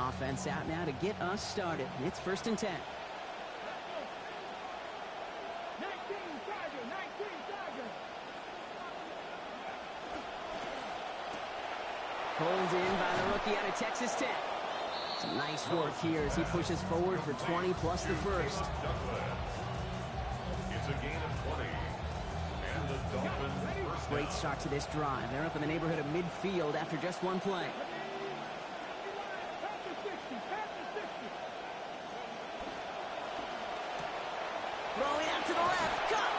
Offense out now to get us started. It's 1st and 10. 19 Tiger. Pulled in by the rookie out of Texas Tech. Some nice work here as he pushes forward for 20 plus the first. It's a gain of 20. And the Dolphins first Great down. start to this drive. They're up in the neighborhood of midfield after just one play. Throwing out to the left. Cut!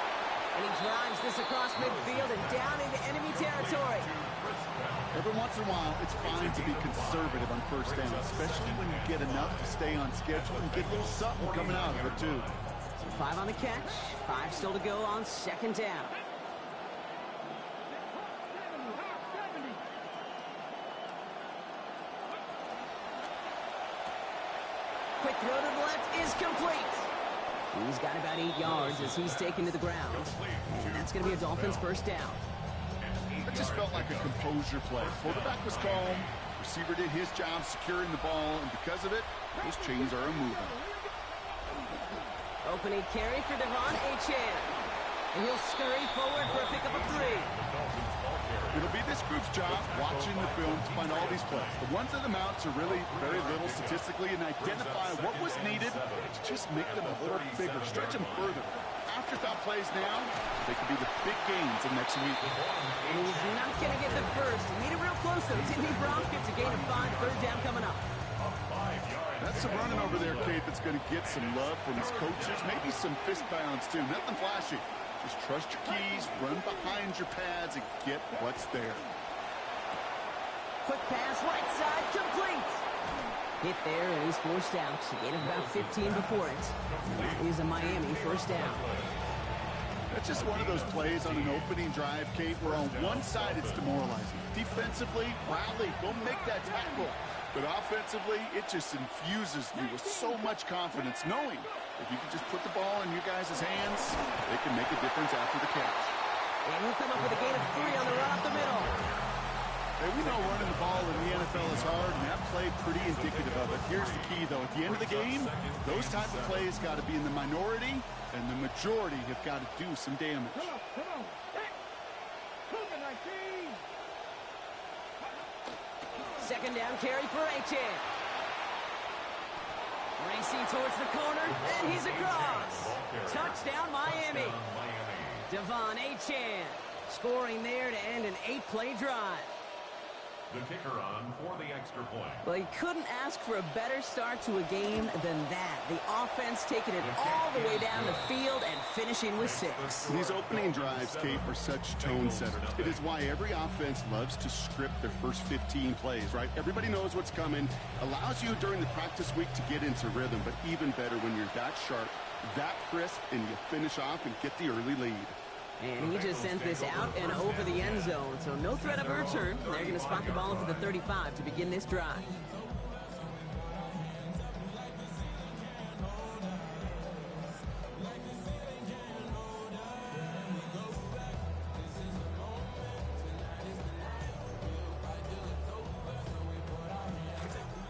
And he drives this across midfield and down into enemy territory. Every once in a while, it's fine to be conservative on first down, especially when you get enough to stay on schedule and get a little something coming out of it, too. So 5 on the catch, 5 still to go on 2nd down. Quick throw to the left is complete. He's got about 8 yards as he's taken to the ground. And that's going to be a Dolphins first down. It just felt like a composure play. Quarterback was calm. Receiver did his job securing the ball, and because of it, those chains are moving. Opening carry for Devon Achane. And he'll scurry forward for a pickup of 3. It'll be this group's job watching the film to find all these plays. The ones that amount to really very little statistically and identify what was needed to just make them a little bigger, stretch them further. Afterthought plays now, they could be the big gains of next week. And he's not going to get the first. He made it real close, though, didn't he, Brock? It's a gain of 5, 3rd down coming up. That's some running over there, Kate, that's going to get some love from his coaches, maybe some fist bounds, too. Nothing flashy. Just trust your keys, run behind your pads, and get what's there. Quick pass, right side, complete. Hit there, and he's forced out. A gain of about 15 before it. That is a Miami first down. That's just one of those plays on an opening drive, Kate, where on one side it's demoralizing. Defensively, rally, go make that tackle. But offensively, it just infuses you with so much confidence, knowing if you can just put the ball in your guys' hands, they can make a difference after the catch. And he'll come up with a gain of 3 on the run up the middle. Hey, we know running the ball in the NFL is hard, and that play pretty indicative of it. Here's the key, though. At the end of the game, those type of plays got to be in the minority, and the majority have got to do some damage. Come on. Hey, Cougar 19. 2nd down carry for Achane. Racing towards the corner, and he's across. Touchdown, Miami. Devon Achane scoring there to end an 8-play drive. The kicker on for the extra point. Well, he couldn't ask for a better start to a game than that. The offense taking it all the way down the field and finishing with 6. These opening drives, Kate, are such tone setters. It is why every offense loves to script their first 15 plays, right? Everybody knows what's coming. Allows you during the practice week to get into rhythm, but even better when you're that sharp, that crisp, and you finish off and get the early lead. And he just sends this out and over the end zone, so no threat of a return. They're going to spot the ball up to the 35 to begin this drive.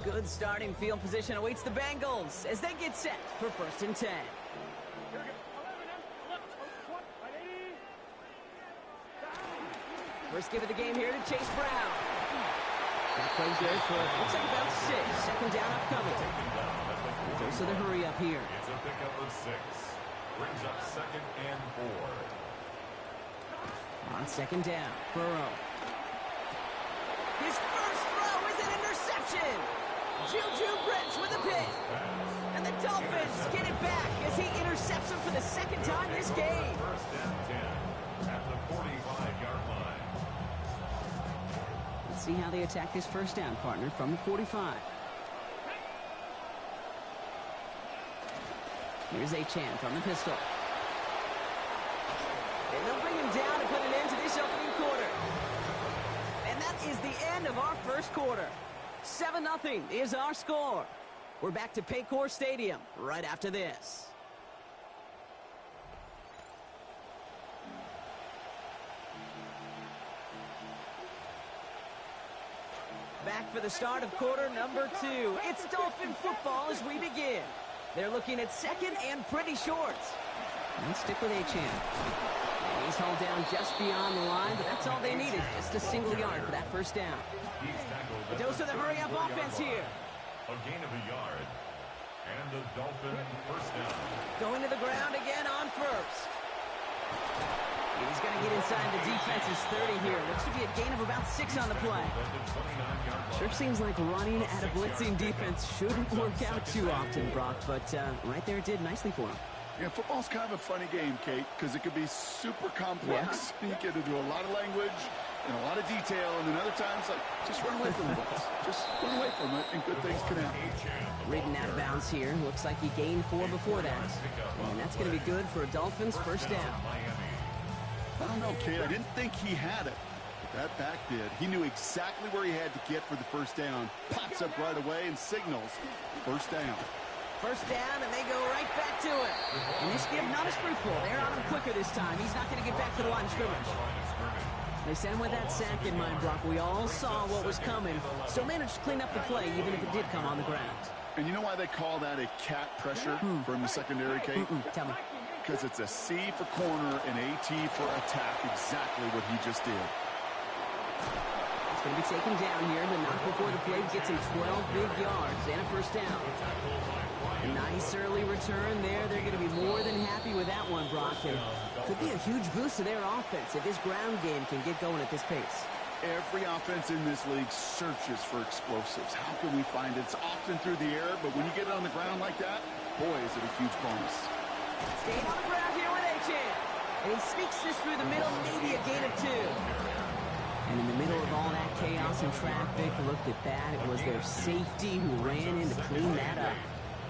Good starting field position awaits the Bengals as they get set for 1st and 10. First give of the game here to Chase Brown. That play good for, looks like about 6. 2nd down upcoming. Goes to the hurry up here. It's a pickup of 6. Brings up 2nd and 4. On 2nd down, Burrow. His first throw is an interception. Juju Brents with a pick. And the Dolphins get it back as he intercepts him for the 2nd time this game. 1st and 10 at the 45-yard line. Let's see how they attack this first down, partner, from the 45. Here's Achane from the pistol. And they'll bring him down to put an end to this opening quarter. And that is the end of our first quarter. 7-0 is our score. We're back to Paycor Stadium right after this. Back for the start of quarter number 2. It's Dolphin football as we begin. They're looking at second and pretty short. Let's stick with Achane. He's hauled down just beyond the line, but that's all they needed. Just a single yard for that first down. A dose of the hurry-up offense here. A gain of a yard. And the Dolphin first down. Going to the ground again on first. He's going to get inside the defense's 30 here. Looks to be a gain of about 6 on the play. Sure seems like running at a blitzing defense shouldn't work out too often, Brock, but right there it did nicely for him. Yeah, football's kind of a funny game, Kate, because it can be super complex. Yeah. You get into a lot of language and a lot of detail, and then other times, like, just run away from the blitz. Just run away from it, and good things can happen. Ridden out of bounds here. Looks like he gained 4 before that. And that's going to be good for a Dolphins first down. I don't know, Kate. I didn't think he had it, but that back did. He knew exactly where he had to get for the first down. Pops up right away and signals first down. First down, and they go right back to it. And this give not as fruitful. They're on him quicker this time. He's not going to get back to the line of scrimmage. They sent him with that sack in mind, Brock. We all saw what was coming. Still managed to clean up the play, even if it did come on the ground. And you know why they call that a cat pressure from the secondary, Kate? Tell me. Because it's a C for corner and AT for attack. Exactly what he just did. It's going to be taken down here. The knock before the play gets him 12 big yards and a first down. A nice early return there. They're going to be more than happy with that one, Brock. And could be a huge boost to their offense if this ground game can get going at this pace. Every offense in this league searches for explosives. How can we find it? It's often through the air, but when you get it on the ground like that, boy, is it a huge bonus. Staying on the ground here with Achane. And he sneaks this through the middle, maybe a gain of 2. And in the middle of all that chaos and traffic, look at that. It was their safety who ran in to clean that up.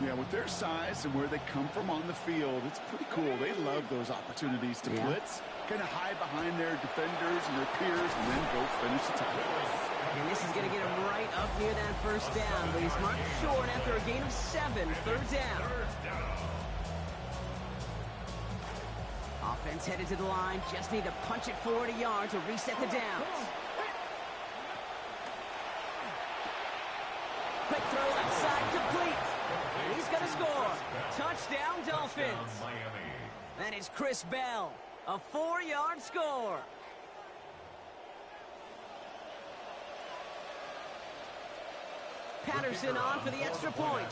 Yeah, with their size and where they come from on the field, it's pretty cool. They love those opportunities to blitz, kind of hide behind their defenders and their peers, and then go finish the tackle. And this is going to get him right up near that first down, but he's marked short after a gain of 7, third down. Offense headed to the line, just need to punch it forward a yard to reset the downs. Quick throw left side, complete. And he's going to score. Touchdown, Dolphins. That is Chris Bell, a 4-yard score. Patterson on for the extra point.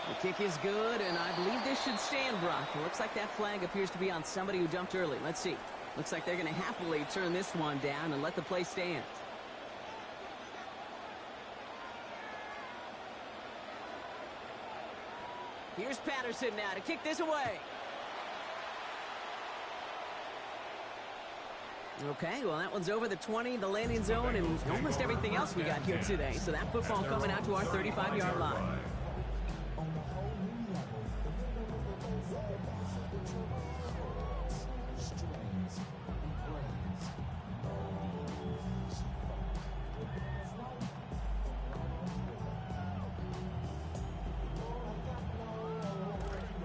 The kick is good, and I believe this should stand, Brock. It looks like that flag appears to be on somebody who dumped early. Let's see. Looks like they're going to happily turn this one down and let the play stand. Here's Patterson now to kick this away. Okay, well, that one's over the 20, the landing zone, and almost everything else we got here today. So that football coming out to our 35-yard line.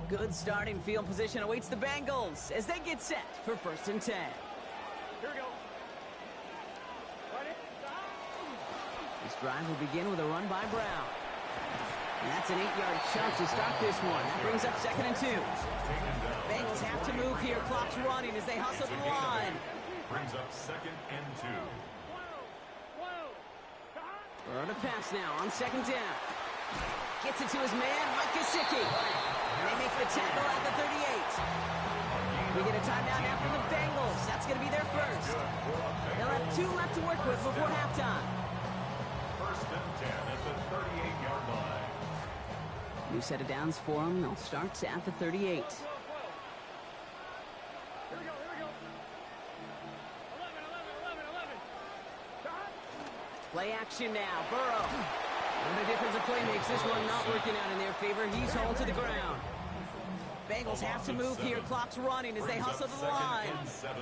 Good starting field position awaits the Bengals as they get set for 1st and 10. Here we go. This drive will begin with a run by Brown. And that's an 8-yard chunk to start this one. That brings up 2nd and 2. Bengals have to move here. Clock's running as they hustle the line. Brings up 2nd and 2. Burrow to pass now on 2nd down. Gets it to his man, Mike Gesicki. And they make the tackle at the 38. We get a timeout now from the Bengals. That's going to be their first. They'll have 2 left to work with before halftime. 1st and 10 at the 38-yard line. New set of downs for them. They'll start at the 38. Here we go. 11. Play action now. Burrow. What a difference a play makes. This one not working out in their favor. He's hauled to the ground. Bengals have to move here. Clock's running as they hustle the line. 17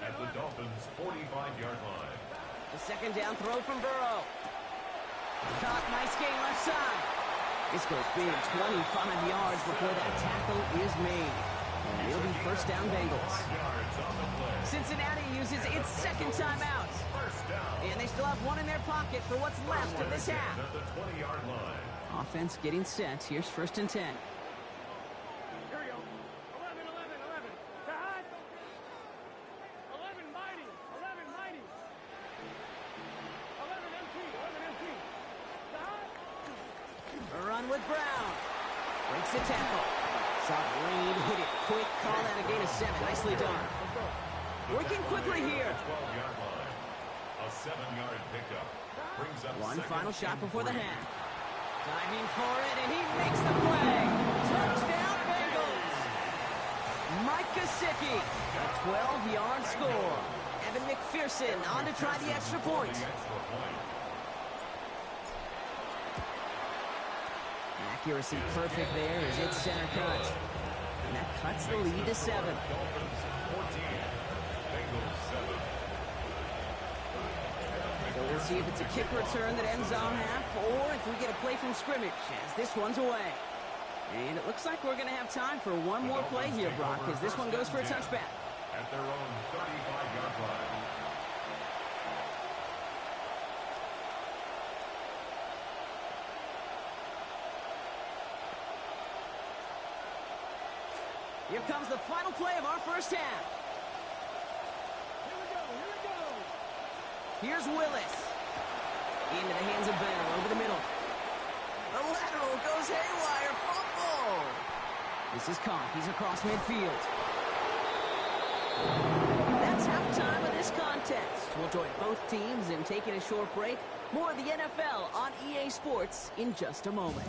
at the Dolphins' 45-yard line. The 2nd down throw from Burrow. Caught, nice gain left side. This goes big, 25 yards before that tackle is made. And it'll be first down Bengals. 5 yards on the play. Cincinnati uses its second timeout. First down. And they still have one in their pocket for what's left of this half. At the 20-yard line. Offense getting set. Here's first and 10. Here we go. 11, 11, 11. Sahad. 11 mighty. 11 mighty. 11 MT. 11 MT. Sahad. A run with Brown. Breaks the tackle. Saw Reed hit it quick. Call that a gain of 7. Nicely done. Working quickly here. 12-yard line. A 7-yard pickup. Brings up One second final shot and before the 3. half. Diving for it, and he makes the play. Touchdown, Bengals. Mike Gesicki, a 12-yard score. Evan McPherson on to try the extra point. Accuracy perfect there as it's center cut. And that cuts the lead to 7. Dolphins 14. Bengals 7. So we'll see if it's a kick return that ends on half, or if we get a play from scrimmage as this one's away. And it looks like we're going to have time for one more play here, Brock, as this one goes for a touchback. At their own 35-yard line. Here comes the final play of our first half. Here we go. Here we go. Here's Willis. Into the hands of Bell over the middle. The lateral goes haywire. Fumble. This is caught. He's across midfield. That's halftime of this contest. We'll join both teams in taking a short break. More of the NFL on EA Sports in just a moment.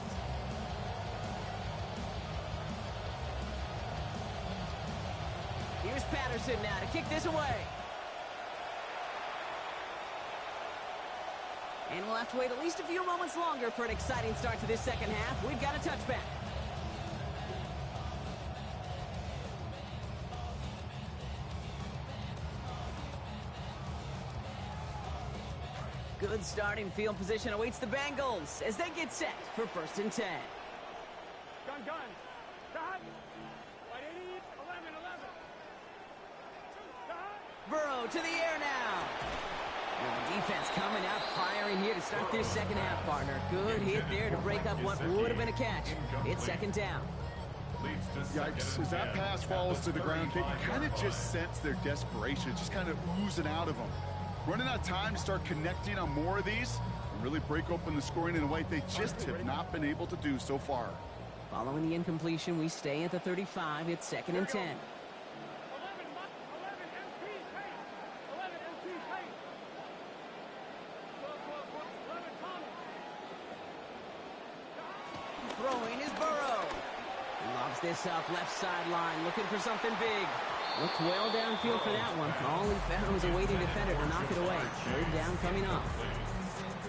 Here's Patterson now to kick this away. And we'll have to wait at least a few moments longer for an exciting start to this second half. We've got a touchback. Good starting field position awaits the Bengals as they get set for first and 10. Gun. Sahad. White 80. 11, 11. Sahad. Burrow to the air now. And the defense coming out firing here to start this second half, partner. Good hit there to break up what would have been a catch. It's second down. Yikes, as that pass falls to the ground, you kind of just sense their desperation. It's just kind of oozing out of them. Running out of time to start connecting on more of these and really break open the scoring in a way they just have not been able to do so far. Following the incompletion, we stay at the 35. It's second and 10. 11 MT. Hey. 11 MT. Hey. 11 Thomas. Throwing is Burrow. Lobs this up left sideline, looking for something big. Looked well downfield for that one. All he found was a waiting defender to knock it away. Third down coming up.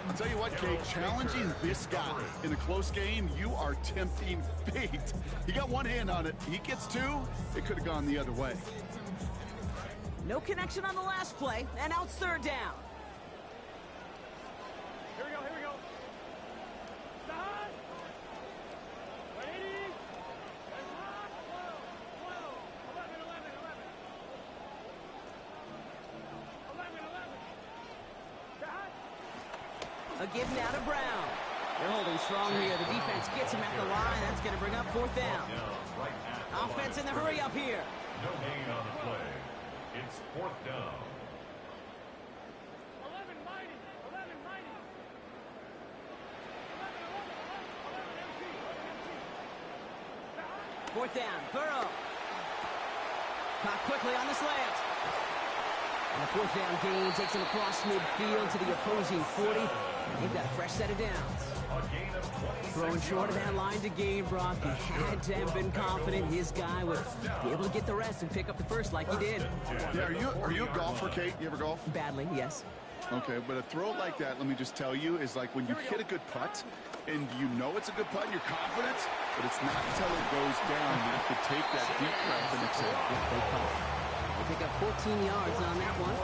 I'll tell you what, Kate, challenging this guy in a close game, you are tempting fate. He got one hand on it. He gets two. It could have gone the other way. No connection on the last play, and out third down. Here we go. Sahad. White 80. 11, 11. 11, 11. Sahad. A give now to Brown. They're holding strong here. The defense gets him at the line. That's going to bring up fourth down. Offense in the hurry up here. No gain on the play. It's fourth down. 11 mighty. 11 mighty. 11 MT. 11 MT. Sahad. Fourth down. Burrow. Caught quickly on the slant. And the fourth down gain takes him across midfield to the opposing 40. And they've got a fresh set of downs. A gain of 26 Throwing short of that line to gain, Brock. He had to have been confident his guy would be able to get the rest and pick up the first like he did. Yeah, are you a golfer, Kate? You ever golf? Badly, yes. Okay, but a throw like that, let me just tell you, is like when you hit a good putt and you know it's a good putt and you're confident, but it's not until it goes down you have to take that deep breath and exhale. They pick up 14 yards on that one,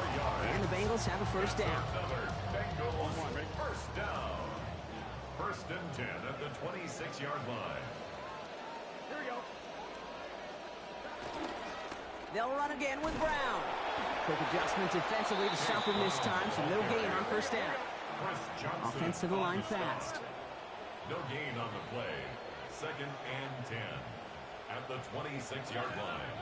and the Bengals have a first down. Bengals first down. First and 10 at the 26-yard line. Here we go. They'll run again with Brown. Quick adjustment defensively to stop him this time, so no gain on first down. Offense to the line fast. No gain on the play. 2nd and 10 at the 26-yard line.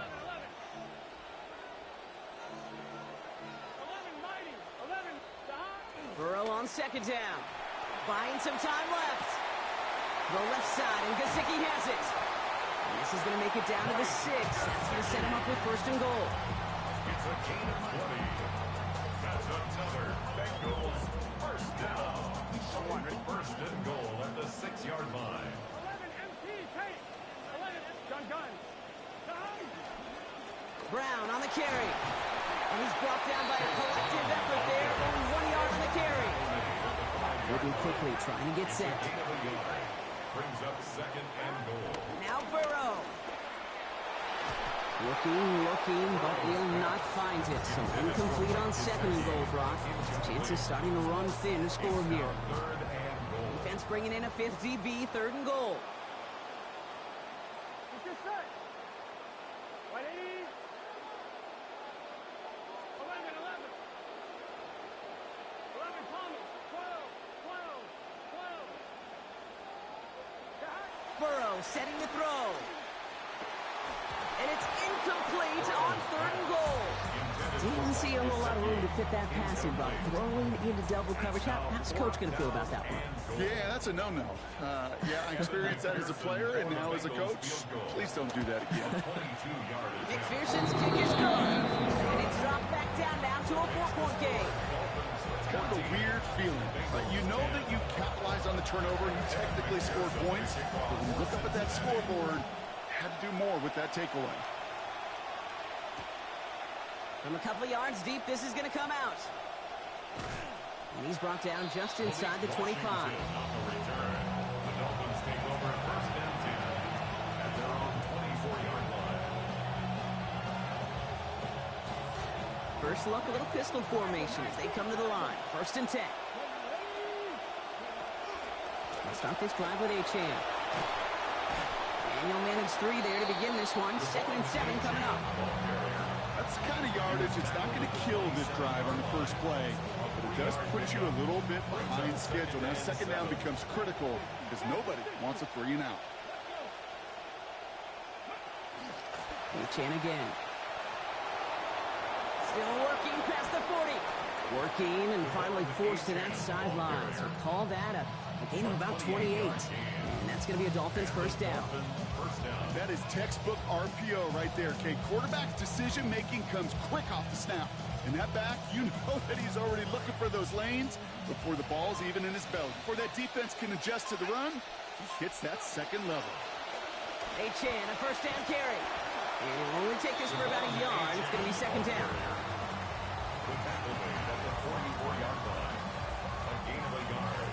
11, Burrow on 2nd down. Buying some time left. The left side, and Gesicki has it. And this is going to make it down to the 6. That's going to set him up with 1st and goal. It's a gain of 20. That's another Bengals 1st down. 1st and goal at the 6-yard line. 11 MT, take. 11 gun. Brown on the carry. And he's brought down by a collective effort there. Only 1 yard on the carry. Moving quickly, trying to get set. Brings up 2nd and goal. Now Burrow. Looking, but will not find it. So incomplete on 2nd and goal, Brock. Chances starting to run thin to score here. 3rd and goal. Defense bringing in a 5th DB, 3rd and goal. It's your set. 180. 11. 11, Thomas. 12. Burrow setting the throw. And it's incomplete on 3rd and goal. Didn't see a whole lot of room to fit that pass in, but throwing into double coverage. How's Coach going to feel about that one? Yeah, that's a no-no. Yeah, I experienced that as a player and now as a coach. Please don't do that again. McPherson's kick is good. And it's dropped back down to a 4-point game. It's kind of a weird feeling. You know that you capitalized on the turnover and you technically scored points, but when you look up at that scoreboard, had to do more with that takeaway. From a couple of yards deep, this is going to come out. And he's brought down just inside the 25. The Dolphins take over 1st and 10 at their own 24-yard line. First look, a little pistol formation as they come to the line. 1st and 10. They'll start this drive with Achane. And he'll manage 3 there to begin this one. 2nd and 7 coming up. That's the kind of yardage. It's not going to kill this drive on the first play, but it does put you a little bit behind schedule. Now 2nd down becomes critical because nobody wants a 3 and out. Achane again. Still working past the 40. Working and finally forced to that sideline. So call that a gain of about 28. And that's going to be a Dolphins 1st down. That is textbook RPO right there, Kate. Quarterback's decision-making comes quick off the snap. And that back, you know that he's already looking for those lanes before the ball's even in his belly. Before that defense can adjust to the run, he hits that 2nd level. Achane, a 1st down carry. And he'll only take this for about a yard. It's going to be 2nd down. The tackle made at the 44-yard line. A gain of a yard.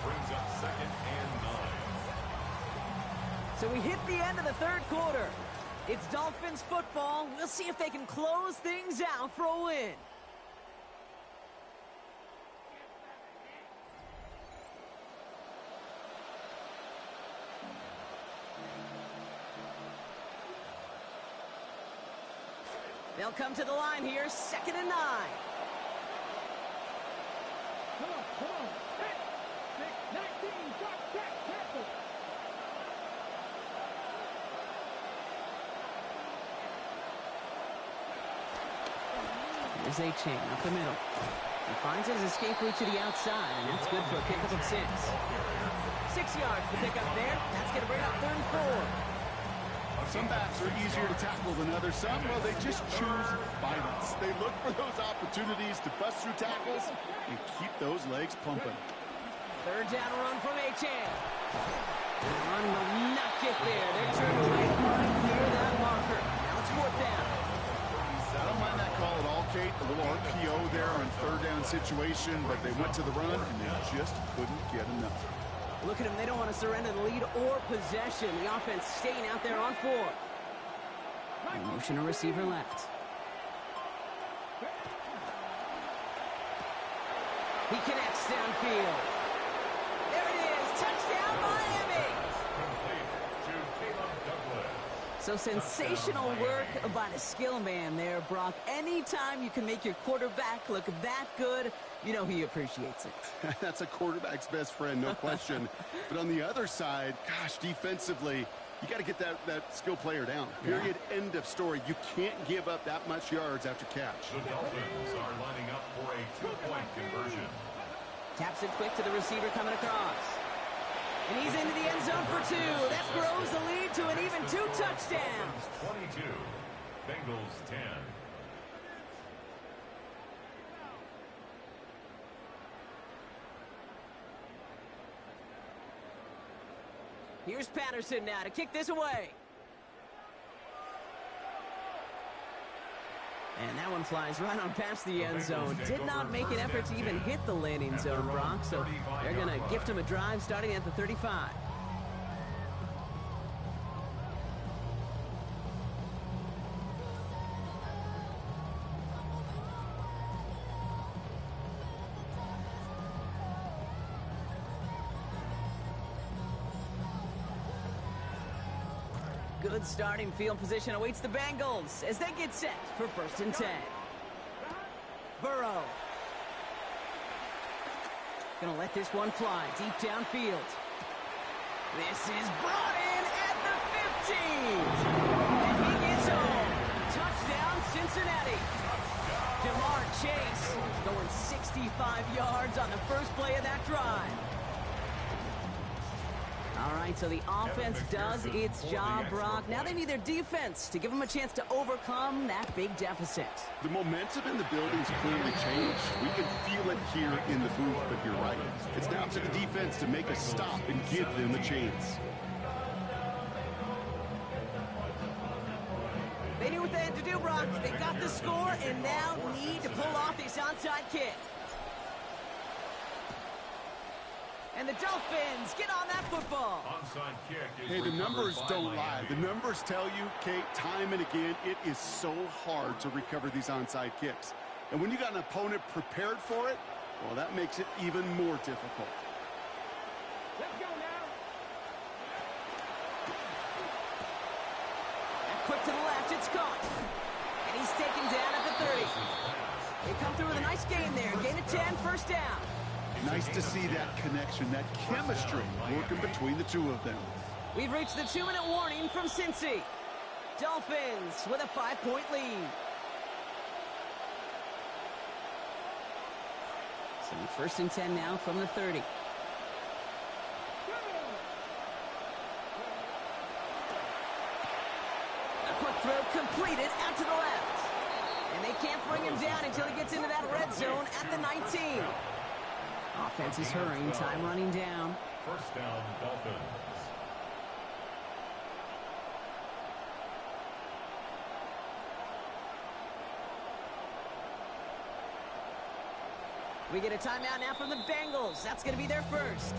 Brings up 2nd and 9. So we hit the end of the 3rd quarter. It's Dolphins football. We'll see if they can close things out for a win. They'll come to the line here, 2nd and 9. Come on. 19, drop back, tackle. Here's Achane up the middle. He finds his escape route to the outside, and that's good for a pickup of 6. 6 yards to pick up there. That's going to bring up 3rd and 4. Some backs are easier to tackle than others. Some, well, they just choose violence. They look for those opportunities to bust through tackles and keep those legs pumping. 3rd down run from Achane. The run will not get there. They're turned away right near that marker. Now it's 4th down. I don't mind that call at all, Kate. A little RPO there on 3rd down situation, but they went to the run and they just couldn't get enough. Look at them. They don't want to surrender the lead or possession. The offense staying out there on 4. Motion a receiver left. He connects downfield. There it is. Touchdown, Miami. Complete to Caleb Douglas. So sensational work by the skill man there, Brock. Anytime you can make your quarterback look that good, you know he appreciates it. That's a quarterback's best friend, no question. But on the other side, gosh, defensively, you got to get that skill player down. Period. End of story. You can't give up that much yards after catch. The Dolphins are lining up for a two-point conversion. Taps it quick to the receiver coming across. And he's into the end zone for 2. That grows the lead to an even 2 touchdowns. 22, Bengals 10. Here's Patterson now to kick this away. And that one flies right on past the end zone. Did not make an effort to even hit the landing zone, Brock. So they're going to gift him a drive starting at the 35. Good starting field position awaits the Bengals as they get set for 1st and 10. Burrow. Gonna let this one fly deep downfield. This is brought in at the 15. And he gets home. Touchdown, Cincinnati. Jamar Chase going 65 yards on the first play of that drive. All right, so the offense does its job, Brock. Now they need their defense to give them a chance to overcome that big deficit. The momentum in the building's clearly changed. We can feel it here in the booth, but you're right. It's now to the defense to make a stop and give them a chance. They knew what they had to do, Brock. They got the score and now need to pull off this onside kick. And the Dolphins get on that football. Onside kick is Hey, the numbers recovered by don't lie. Miami. The numbers tell you, Kate, time and again, it is so hard to recover these onside kicks. And when you got an opponent prepared for it, well, that makes it even more difficult. Let's go now. And quick to the left, it's caught. And he's taken down at the 30. They come through with a nice gain there. Gain of 10, 1st down. Nice to see that connection, that chemistry working between the two of them. We've reached the 2-minute warning from Cincy. Dolphins with a 5-point lead. So 1st and 10 now from the 30. A quick throw completed out to the left. And they can't bring him down until he gets into that red zone at the 19. Offense is hurrying, time running down. 1st down, Dolphins. We get a timeout now from the Bengals. That's going to be their first.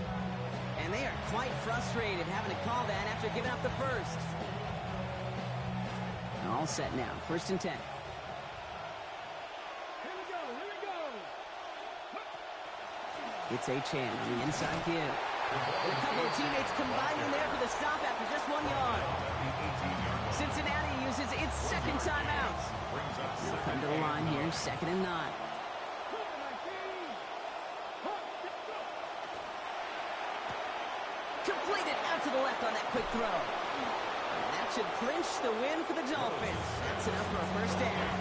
And they are quite frustrated having to call that after giving up the first. All set now, 1st and 10. Here we go. Here we go. It's Chan on the inside give. And a couple of teammates combining there for the stop after just 1 yard. Cincinnati uses its 2nd timeout. They'll come to the line here, 2nd and 9. Completed out to the left on that quick throw. And that should clinch the win for the Dolphins. That's enough for a 1st down.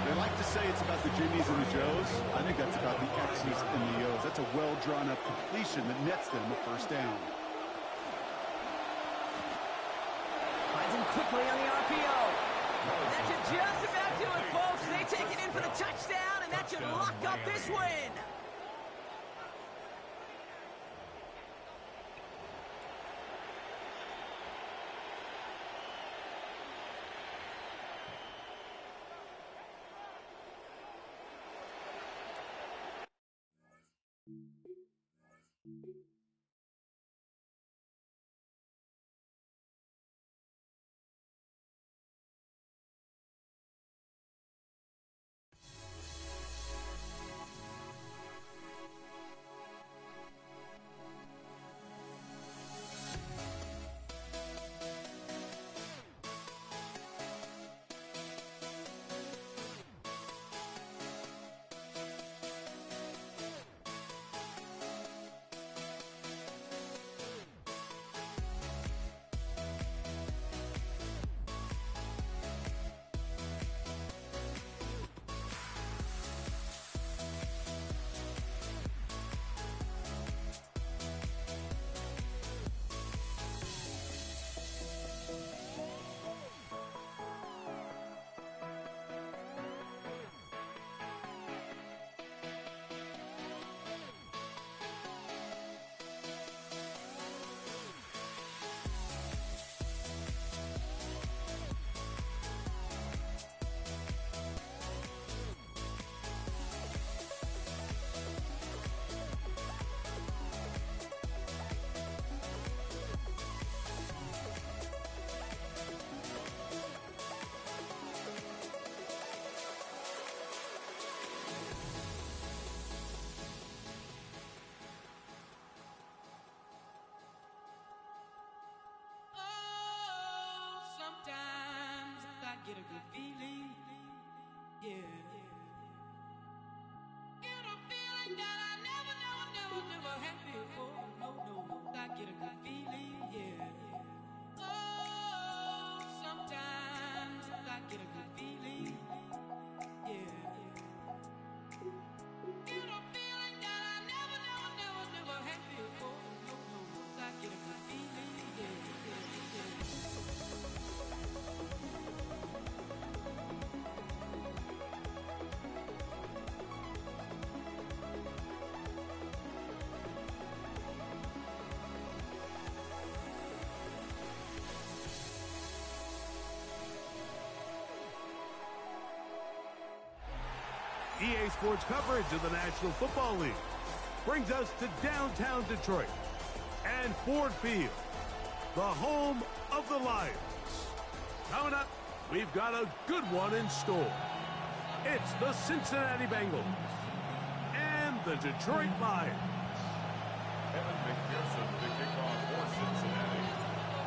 They like to say it's about the Jimmies and the Joes. I think that's about the X's and the O's. That's a well-drawn-up completion that nets them a 1st down. Finds him quickly on the RPO. And that should just about do it, folks. They take it in for the touchdown, and that should lock up this win. get a good feeling, yeah. Get a feeling that I never had before. No, I get a good feeling, yeah. Oh, sometimes I get a good feeling, yeah. Get a feeling that I never had before. No, I get a good feeling, yeah. EA Sports coverage of the National Football League brings us to downtown Detroit and Ford Field, the home of the Lions. Coming up, we've got a good one in store. It's the Cincinnati Bengals and the Detroit Lions. Evan McPherson to kick off for Cincinnati.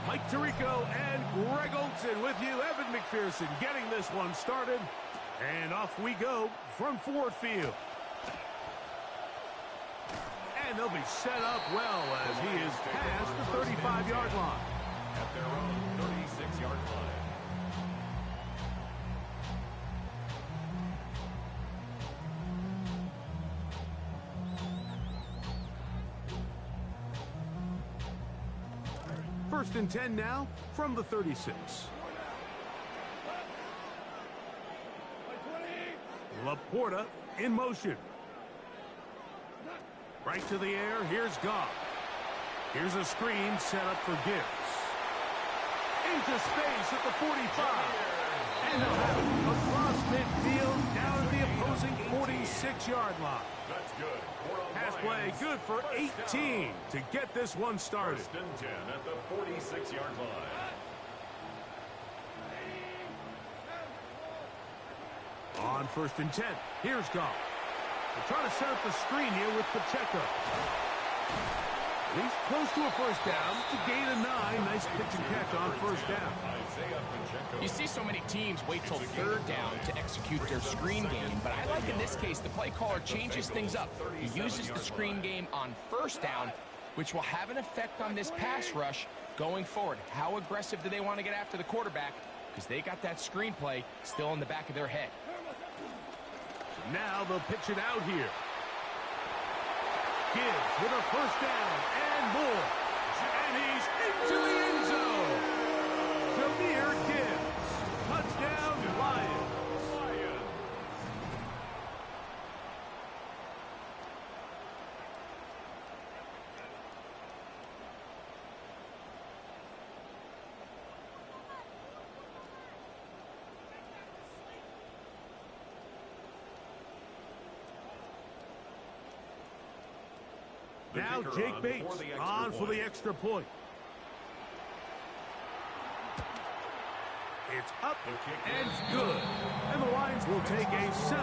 Mike Tirico and Greg Olson with you. Evan McPherson getting this one started. And off we go from Ford Field. And they'll be set up well as he is past the 35-yard line. At their own 36-yard line. First and 10 now from the 36. Laporta in motion. Right to the air. Here's Goff. Here's a screen set up for Gibbs. Into space at the 45. And they'll have it across midfield down to the opposing 46-yard line. That's good. Pass play good for 18 to get this one started. First and 10 at the 46-yard line. On first and 10, here's Goff. They're trying to set up the screen here with Pacheco. He's close to a first down. To gain a 9. Nice pitch and catch on first down. You see so many teams wait till third down to execute their screen game, but I like in this case the play caller changes things up. He uses the screen game on first down, which will have an effect on this pass rush going forward. How aggressive do they want to get after the quarterback? Because they got that screen play still in the back of their head. Now they'll pitch it out here. Gibbs with a first down and more. And he's into the end zone. Jahmyr Gibbs. Touchdown, Lions. Now Jake Bates on for the extra point. It's up and good. And the Lions will take a 7-0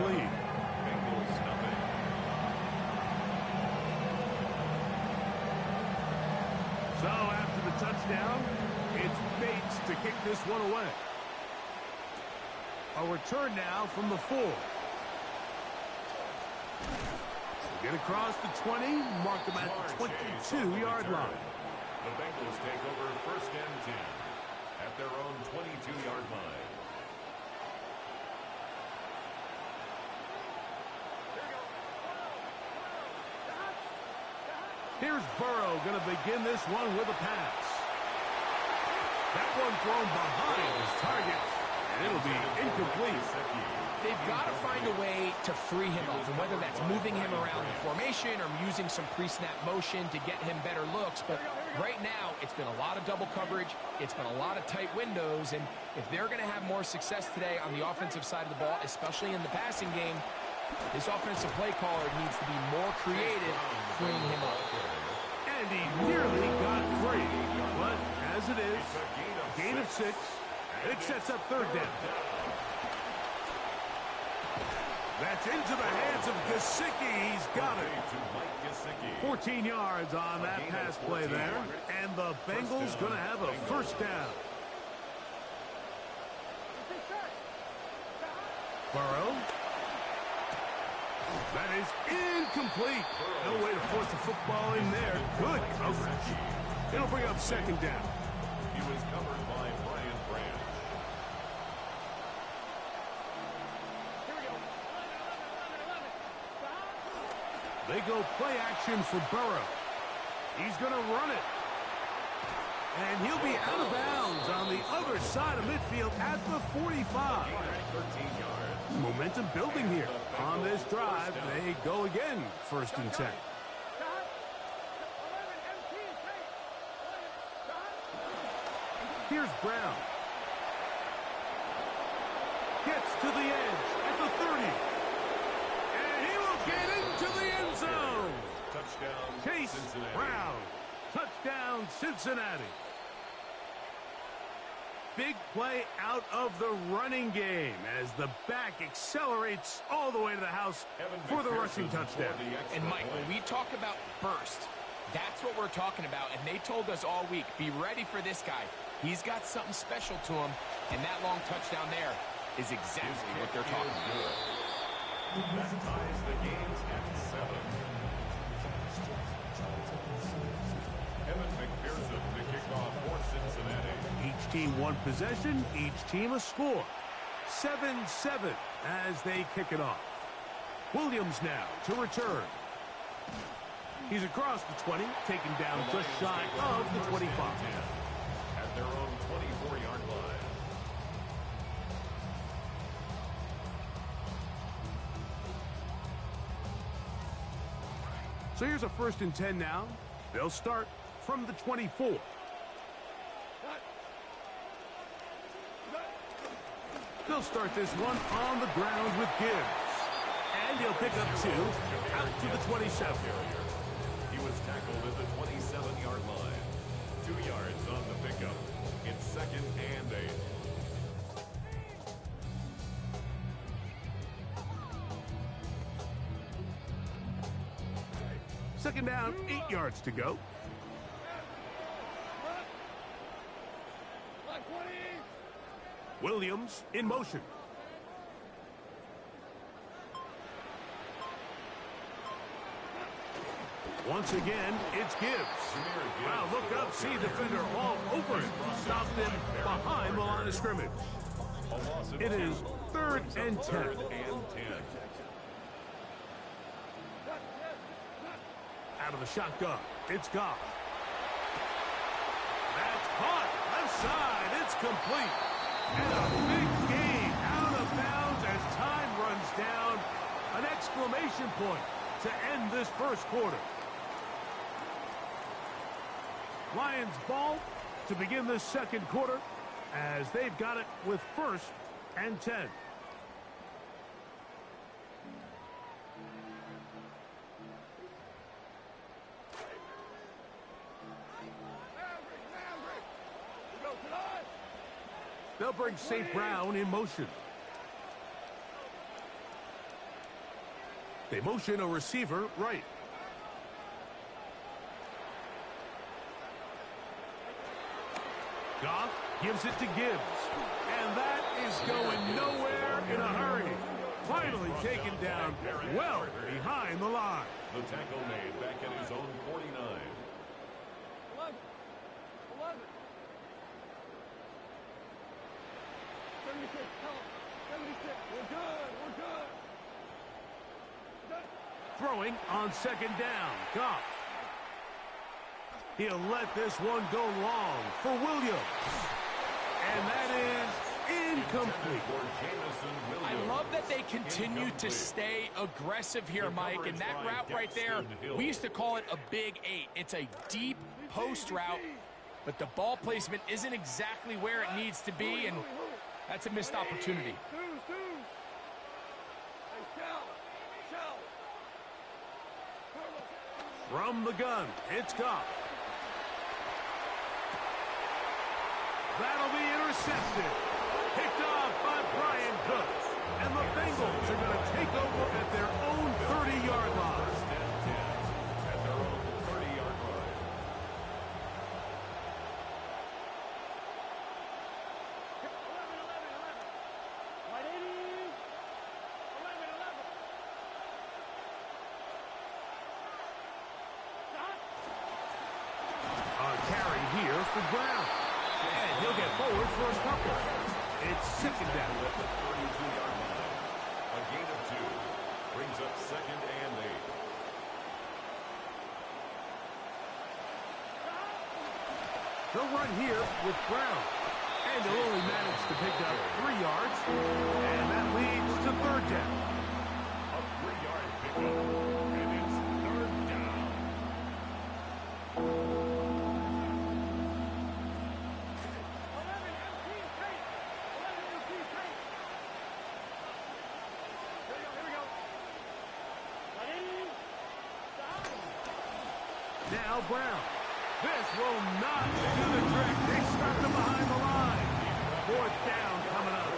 lead. Bengals nothing. So after the touchdown, it's Bates to kick this one away. A return now from the 4. Get across the 20, mark them at the 22-yard line. The Bengals take over first and 10 at their own 22-yard line. Here's Burrow going to begin this one with a pass. That one thrown behind his target, and it'll be incomplete. They've got to find a way to free him up, and whether that's moving him around the formation or using some pre-snap motion to get him better looks. But right now, it's been a lot of double coverage. It's been a lot of tight windows, and if they're going to have more success today on the offensive side of the ball, especially in the passing game, this offensive play caller needs to be more creative freeing him up. And he nearly got free, but as it is, gain of 6, it sets up third down. That's into the hands of Gesicki. He's got it. 14 yards on that pass play there. And the Bengals going to have a first down. Burrow. That is incomplete. No way to force the football in there. Good coverage. It'll bring up second down. He was covered by Brian Branch. Here we go. 11. They go play action for Burrow. He's going to run it. And he'll be out of bounds on the other side of midfield at the 45. 13 yards. Momentum building here. On this drive, they go again, 1st and 10. Here's Brown. Gets to the edge at the 30. And he will get into the end zone. Touchdown, Chase Cincinnati. Brown. Touchdown, Cincinnati. Big play out of the running game as the back accelerates all the way to the house for the rushing touchdown. And Mike, when we talk about burst, that's what we're talking about. And they told us all week, be ready for this guy. He's got something special to him, and that long touchdown there is exactly what they're talking about. That ties the game at 7. Evan McPherson to kick off for Cincinnati. Each team one possession, each team a score. 7-7 as they kick it off. Williams now to return. He's across the 20, taken down just shy of the 25. At their own 24-yard line. So here's a 1st and 10 now. They'll start from the 24. They'll start this one on the ground with Gibbs. And he'll pick up 2 out to the 27. He was tackled at the 27-yard line. 2 yards on the pickup. It's 2nd and 8. Second down, 8 yards to go. Williams in motion. Once again, it's Gibbs. Wow, look up, see defender all over him. Stopped him behind the line of scrimmage. It is 3rd and 10. Out of the shotgun, it's Goff. That's caught, left side, it's complete. And a big gain out of bounds as time runs down. An exclamation point to end this 1st quarter. Lions ball to begin this 2nd quarter as they've got it with 1st and 10. They'll bring St. Brown in motion. They motion a receiver right. Goff gives it to Gibbs. And that is going nowhere in a hurry. Finally taken down well behind the line. The tackle made back at his own 49. 11. 76. Help. 76. We're good. Throwing on 2nd down. Goff. He'll let this one go long for Williams. And that is incomplete. I love that they continue to stay aggressive here, Mike. And that route right there, we used to call it a big 8. It's a deep post route, but the ball placement isn't exactly where it needs to be, and that's a missed opportunity. From the gun, it's Goff. That'll be intercepted. Picked off by Brian Cook. And the Bengals are going to take over at their own 30-yard line. At their own 30-yard line. Brown. And he'll get forward for a couple. It's second down. At the 32-yard line. A gain of 2. Brings up second and 8. They'll run here with Brown. And they'll only manage to pick up 3 yards. And that leads to third down. A 3-yard pickup. And it's third down. 11 empty tape. 11 empty tape. Here we go. Ready? Stop. Now Brown. This will not do the trick. They stop him behind the line. Fourth down coming up.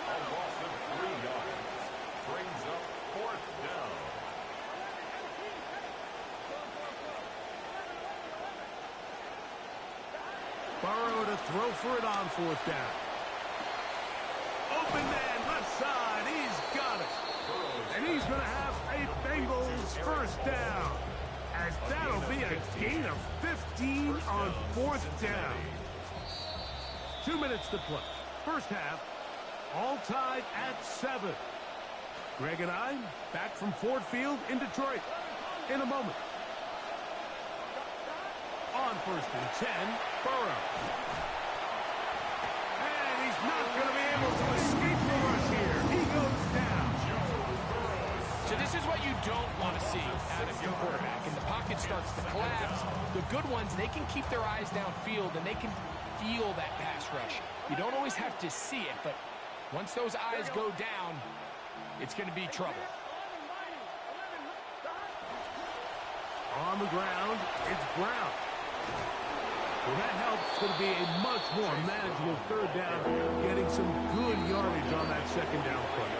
A loss of 3 yards. Brings up fourth down. Burrow to throw for it on fourth down. Open man, left side. He's got it. And he's going to have a Bengals first down. As that'll be a gain of 15 on fourth down. 2 minutes to play. First half, all tied at 7. Greg and I back from Ford Field in Detroit in a moment. On first and 10, Burrow. And he's not going to be able to escape the rush here. He goes down. So this is what you don't want to see out of your quarterback. And the pocket starts to collapse. The good ones, they can keep their eyes downfield, and they can feel that pass rush. You don't always have to see it, but once those eyes go down, it's going to be trouble. On the ground, it's Brown. Well, that helps. It's going to be a much more manageable third down, getting some good yardage on that second down play.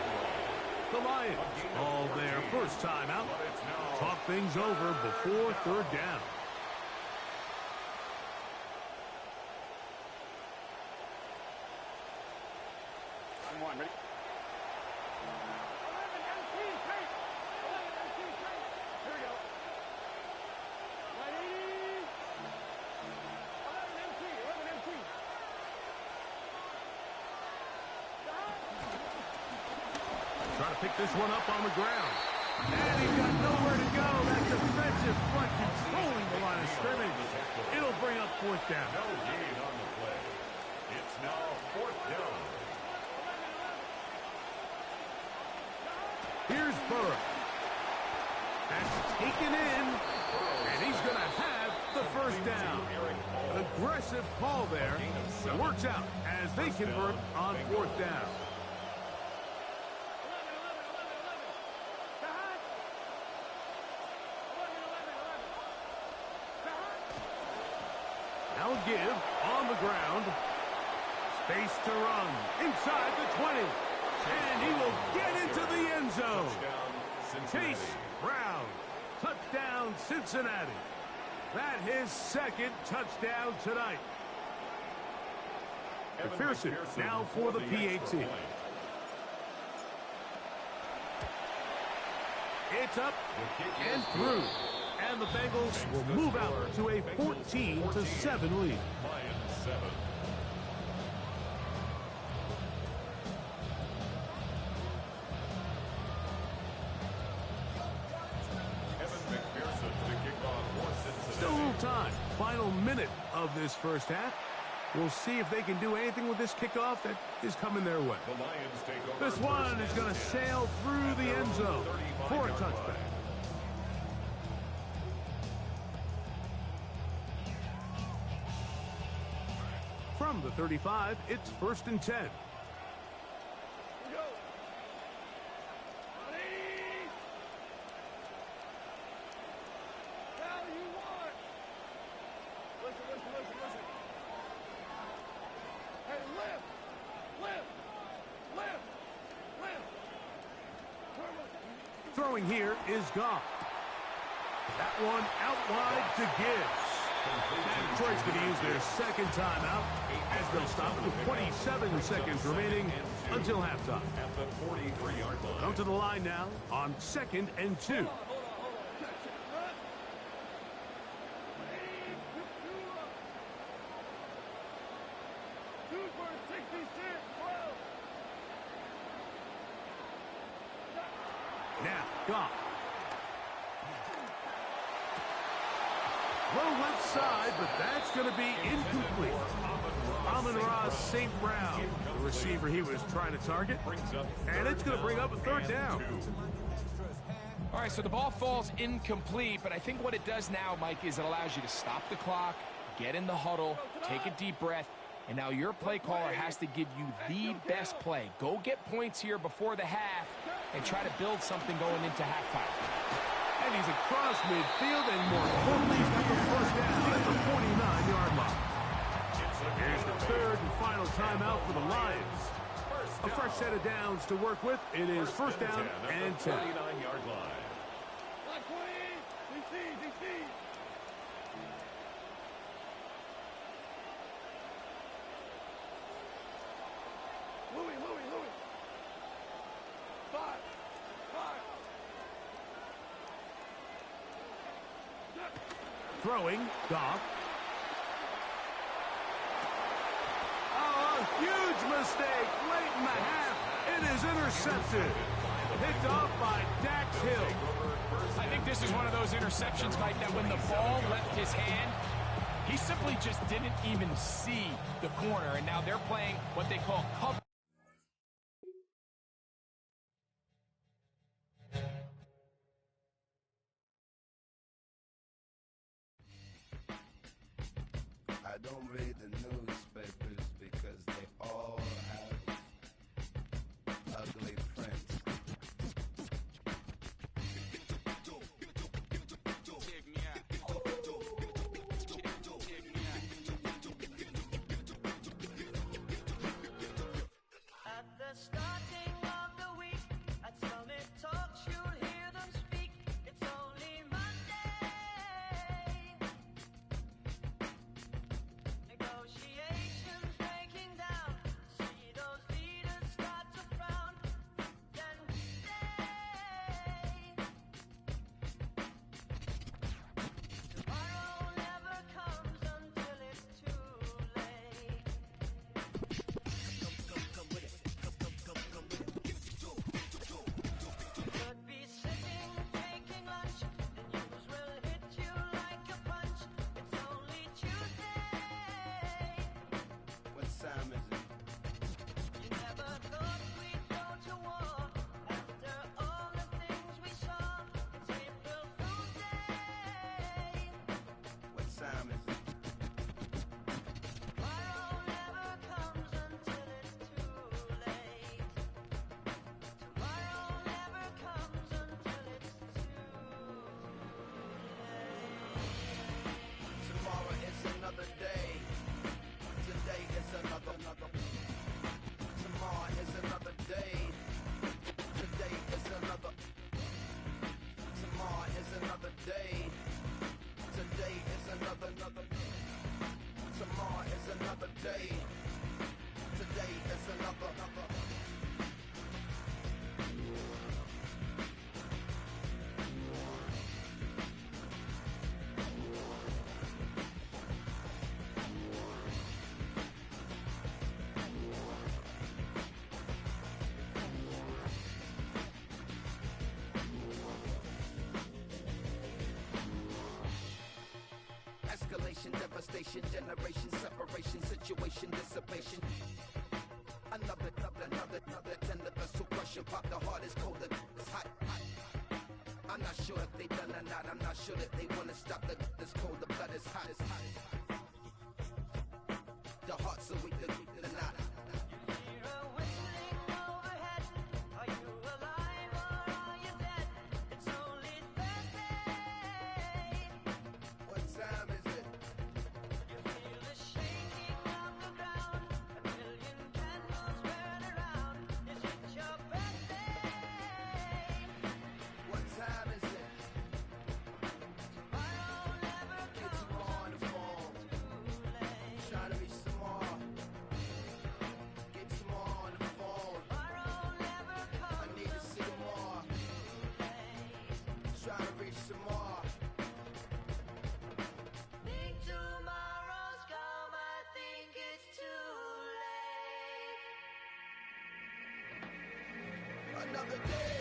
The Lions, all their first time out, talk things over before third down. One, ready? 11 empty tape. 11 empty tape. Here we go. Ready? 11 empty. 11 empty. Trying to pick this one up on the ground. And he's got nowhere to go. That defensive front controlling the line of scrimmage. It'll bring up fourth down. No gain on the play. It's now fourth down. Here's Burrow. That's taken in. And he's going to have the first down. An aggressive call there. Works out as they convert on fourth down. Now a give on the ground. Space to run inside the 20. And he will get into the end zone. Chase Brown. Touchdown, Cincinnati. That his second touchdown tonight. McPherson now for the PAT. It's up and through. And the Bengals will move out to a 14-7 lead. Lions 7. Still a little time. Final minute of this first half. We'll see if they can do anything with this kickoff that is coming their way. The Lions take over. This one is going to sail through the end zone for a touchback. From the 35, it's first and 10. Throwing here is Goff. That one out wide to Gibbs. And Detroit's going to use their second timeout as they'll stop with 27 seconds remaining until halftime. At the 43-yard line. Come to the line now on second and 2. Goff. Throw left side, but that's going to be incomplete. Amon-Ra St. Brown, the receiver he was trying to target. And it's going to bring up a third down. All right, so the ball falls incomplete, but I think what it does now, Mike, is it allows you to stop the clock, get in the huddle, take a deep breath, and now your play caller has to give you the best play. Go get points here before the half and try to build something going into halftime. And he's across midfield, and more importantly, he's got the first down at the 49-yard line. Here's the third and final timeout for the Lions. A fresh set of downs to work with. It is first down and 10. 49-yard line. Louis. 5. Throwing, Goff. Oh, a huge mistake late in the half. It is intercepted. Picked off by Dax Hill. I think this is one of those interceptions, Mike, that when the ball left his hand, he simply just didn't even see the corner, and now they're playing what they call cover. I don't read the newspapers because they all have ugly prints. At the starting of the week, at Summit Talks, you'll hear them speak. It's only Monday. Negotiations breaking down. See those leaders start to frown. Then we say, tomorrow never comes until it's too late. Could be sitting, taking lunch, the news will hit you like a punch. It's only Tuesday. What time is it? You never thought we'd go to war after all the things we saw. It's April Fool's Day. What time is it? Tomorrow never comes until it's too late. Tomorrow never comes until it's too late. Tomorrow is another day. Today is another. Tomorrow is another day. Today is another. Tomorrow is another day. Today is another. Tomorrow is another day. Today is another. Escalation, devastation, generation, separation, situation, dissipation. Another tender vessel crushing, pop the heart is cold, it's hot. I'm not sure if they done or not, I'm not sure that they wanna stop this cold, the blood is hot. The heart's so weak, the knot. Hear a whistling overhead. Are you alive or are you dead? It's only Thursday. What time is it? You feel the shaking of the ground. A million candles burn around. Is it your birthday? What time is it? Tomorrow never Get comes tomorrow on the phone. too late. Trying to reach tomorrow. Get tomorrow on the phone. Tomorrow never I comes need to see tomorrow. Trying to reach tomorrow. Think tomorrow's come, I think it's too late. Another day.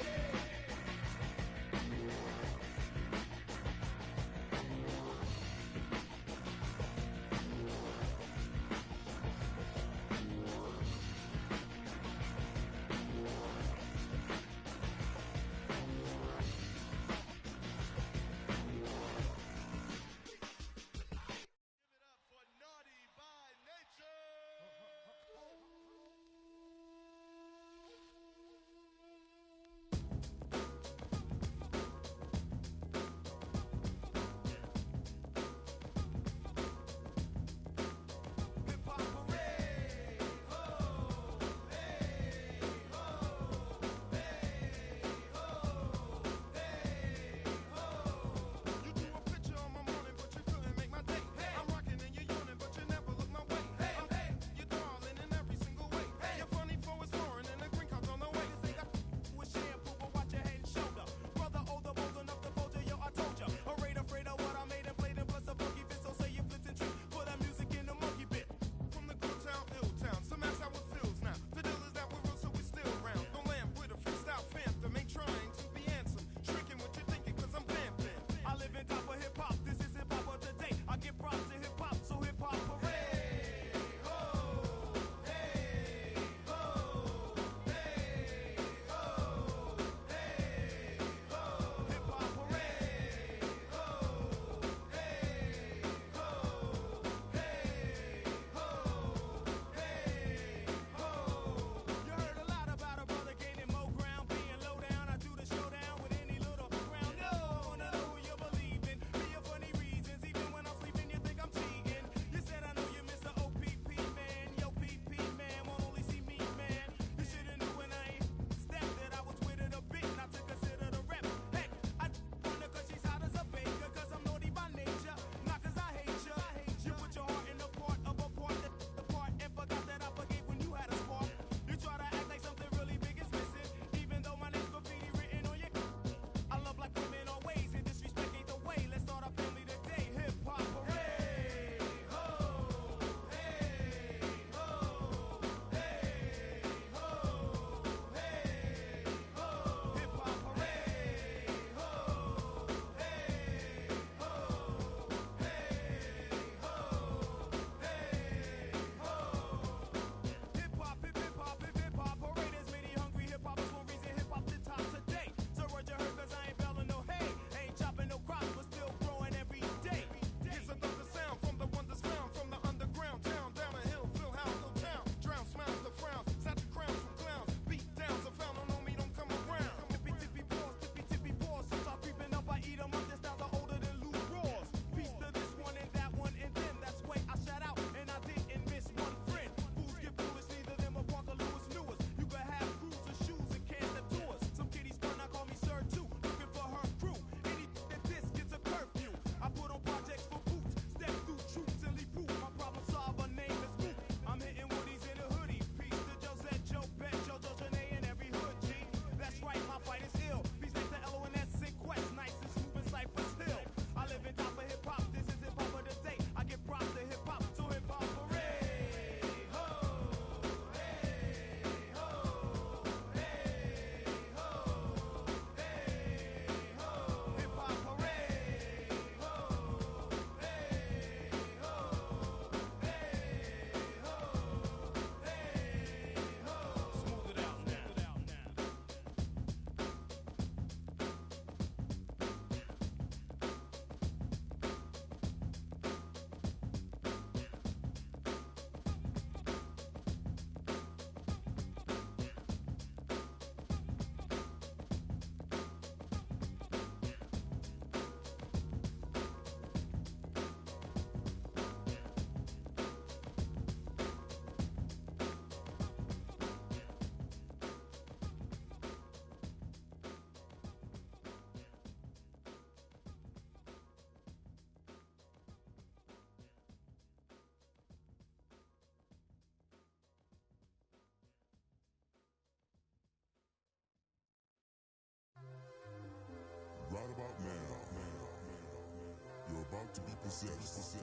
possessed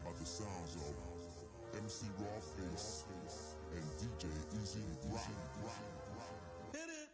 by the sounds of MC Rawface and DJ Easy Rock. Hit it.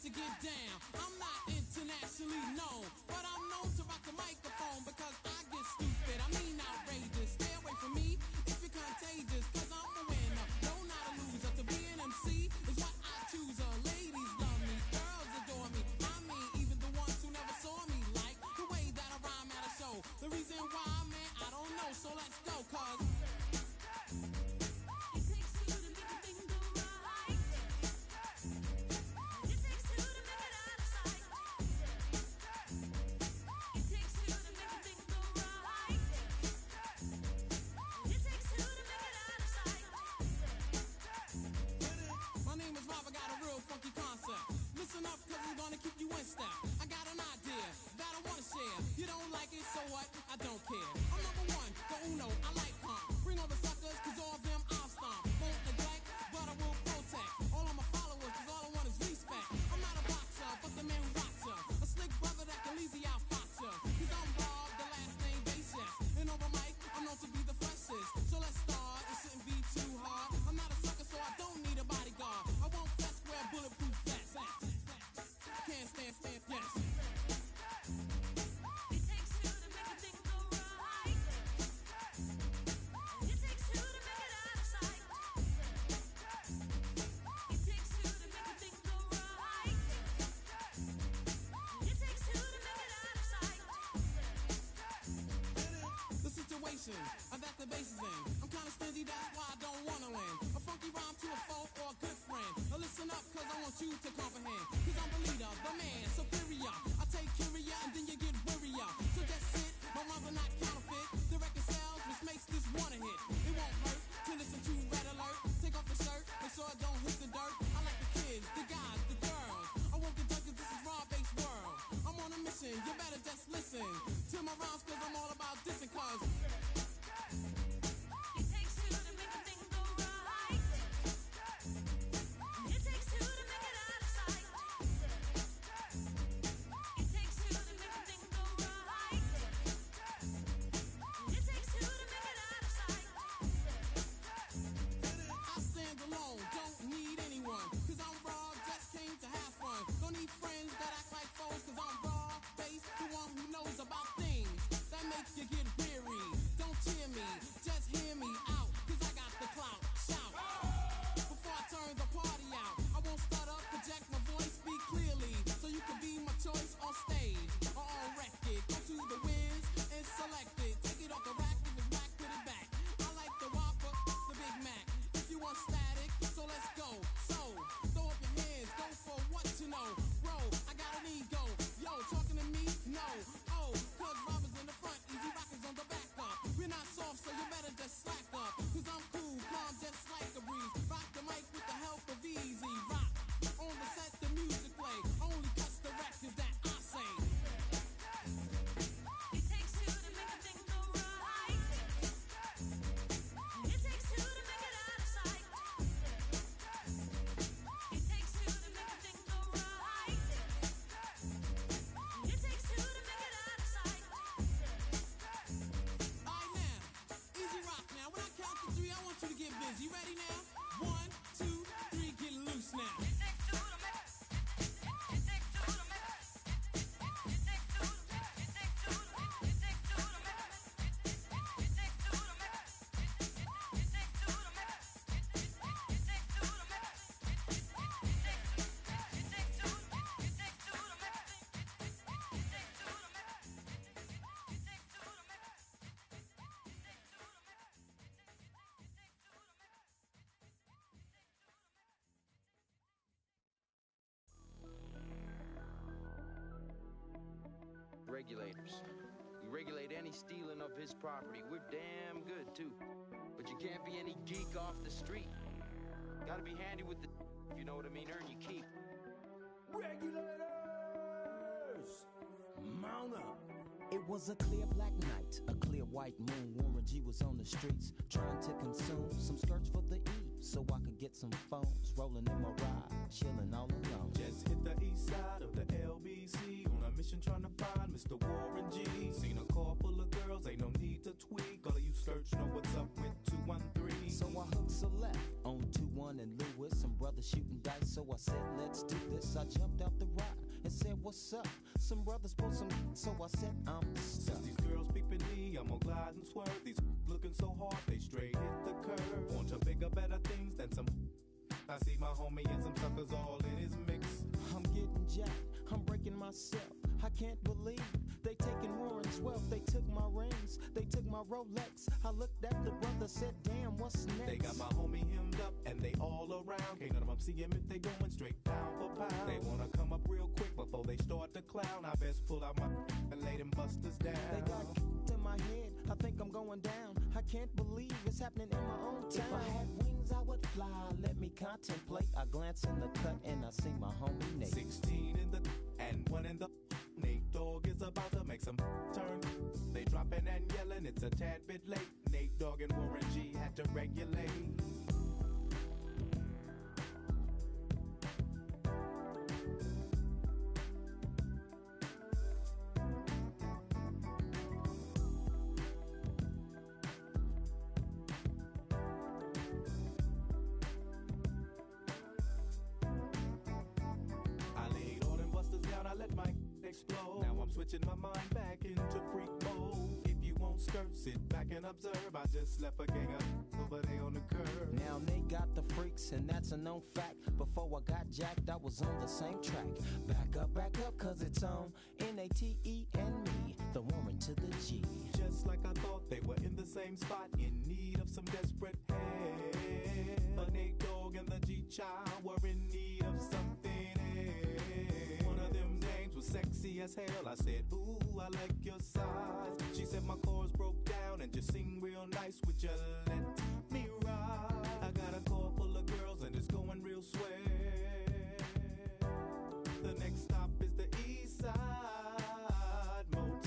To get down, I'm not internationally known, but I'm known to rock the microphone because I get stupid, I mean outrageous. Stay away from me if you're contagious, cause I'm a winner, no not a loser. To be an MC is what I choose. Ladies love me, girls adore me, I mean even the ones who never saw me, like the way that I rhyme at a show. The reason why, man, I don't know, so let's go, cause listen up, cause I'm gonna keep you in step. I got an idea that I wanna share. You don't like it, so what? I don't care. I'm number one, the uno, I like pump. Bring all the suckers, cause all of them I'll stomp. Won't neglect, but I will protect all of my followers, cause all I want is respect. I'm not a boxer, but the man who rocks ya. A slick brother that can easy out fox ya. Cause I'm Bob, the last name basis. And over mic, I'm known to be the freshest. So let's start, it shouldn't be too hard. I'm not a sucker, so I don't need a bodyguard. I won't fess, wear bulletproof vests. Can't stand, yes. It takes two to make a thing go right. It takes two to make it out of sight. It takes two to make a thing go right. It takes two to make it out of sight. The situation that the bass is in, I'm kinda stingy, that's why I don't wanna win. A funky rhyme to a foe or a good friend. Now listen up, cause I want you to comprehend. Cause I'm the leader, the man, superior. I take curia and then you get wearier. So just sit, my rhymes are not counterfeit. The record sells, which makes this one a hit. It won't hurt to listen to Red Alert. Take off the shirt, make sure it don't hit the dirt. I like the kids, the guys, the girls. I won't get done cause this is raw-based world. I'm on a mission, you better just listen to my rhymes cause I'm all about dissing cause it takes two to make a thing go right. It takes two to make it out of sight. It takes two to make a thing go right. It takes two to make it out of sight. I stand alone, don't need anyone, cause I'm raw, just came to have fun. Don't need friends that act like foes, cause I'm raw, based, the one who knows about things that make you get weary. Don't cheer me, just hear me out, cause I got the clout. Shout before I turn the party out. I won't stutter, project my voice, speak clearly, so you can be my choice on stage or on record. Go to the Wiz and select it. Take it off the rack, if it's whack, put it back. I like the Whopper, the Big Mac. If you want static, so let's go. So throw up your hands, go for what you know. Bro, I got an ego. Yo, talking to me? No. Oh, cause Robbers in the front, Easy Rockers on the back up. We're not soft, so you better just slack up. Cause I'm cool, calm, just like a breeze. Rock the mic with the help of Easy Rock. On the set, the music play. Only cuts the records that I say. It takes two to make a thing go right. It takes two to make it out of sight. It takes two to make a thing go right. It takes two to make it out of sight. Alright now, Easy Rock now. When I count to three, I want you to get busy. Ready now? 1, 2, 3, get loose now. It takes two to make it. It takes two to make it. It takes two to make it. It takes two to make it. It takes two to make it. It takes two to make it. It takes two to make it. It takes two to make it. It takes two. It takes two to make it. It takes two to make it. It takes two to make it. Regulators. We regulate any stealing of his property. We're damn good, too. But you can't be any geek off the street. Gotta be handy with the, if you know what I mean, earn your keep. Regulators! Mount up. It was a clear black night, a clear white moon. Warren G was on the streets trying to consume some skirts for the eve so I could get some phones. Rolling in my ride, chilling all alone. Just hit the east side of the LBC on a mission trying to find Mr. Warren G. Seen a car full of girls, ain't no need to tweak. All of you search know what's up with 213. So I hooked a left on 21 and Lewis. Some brothers shooting dice, so I said, let's do this. I jumped out the ride and said, what's up? Some brothers pulled some, so I said, I'm stuck. Since these girls peeping me, I'm gonna glide and swerve. These looking so hard, they straight hit the curve. Want to bigger, better things than some. I see my homie and some suckers all in his mix. I'm getting jacked, I'm breaking myself. I can't believe they taking Warren's wealth. They took my rings, they took my Rolex. I looked at the brother, said, damn, what's next? They got my homie hemmed up and they all around. Can't none of them see him if they going straight pound for pound. They wanna come up real quick before they start to clown. I best pull out my and lay them busters down. They got in my head, I think I'm going down. I can't believe it's happening in my own town. If I had wings, I would fly. Let me contemplate. I glance in the cut and I see my homie Nate. 16 in the and 1 in the. Nate Dogg is about to make some turn. They dropping and yelling, it's a tad bit late. Nate Dogg and Warren G had to regulate. Now I'm switching my mind back into freak mode. If you won't skirt, sit back and observe. I just left a gang up over there on the curb. Now they got the freaks and that's a known fact. Before I got jacked, I was on the same track. Back up, cause it's on N-A-T-E and me, the Warren to the G. Just like I thought, they were in the same spot, in need of some desperate help. The Nate Dogg and the G-Child were in need of something else. One of them dames was sexy as hell. I said, ooh, I like your size. She said my chords broke down and just sing real nice. Would you let me ride? I got a car full of girls and it's going real swell. The next stop is the East Side Motel.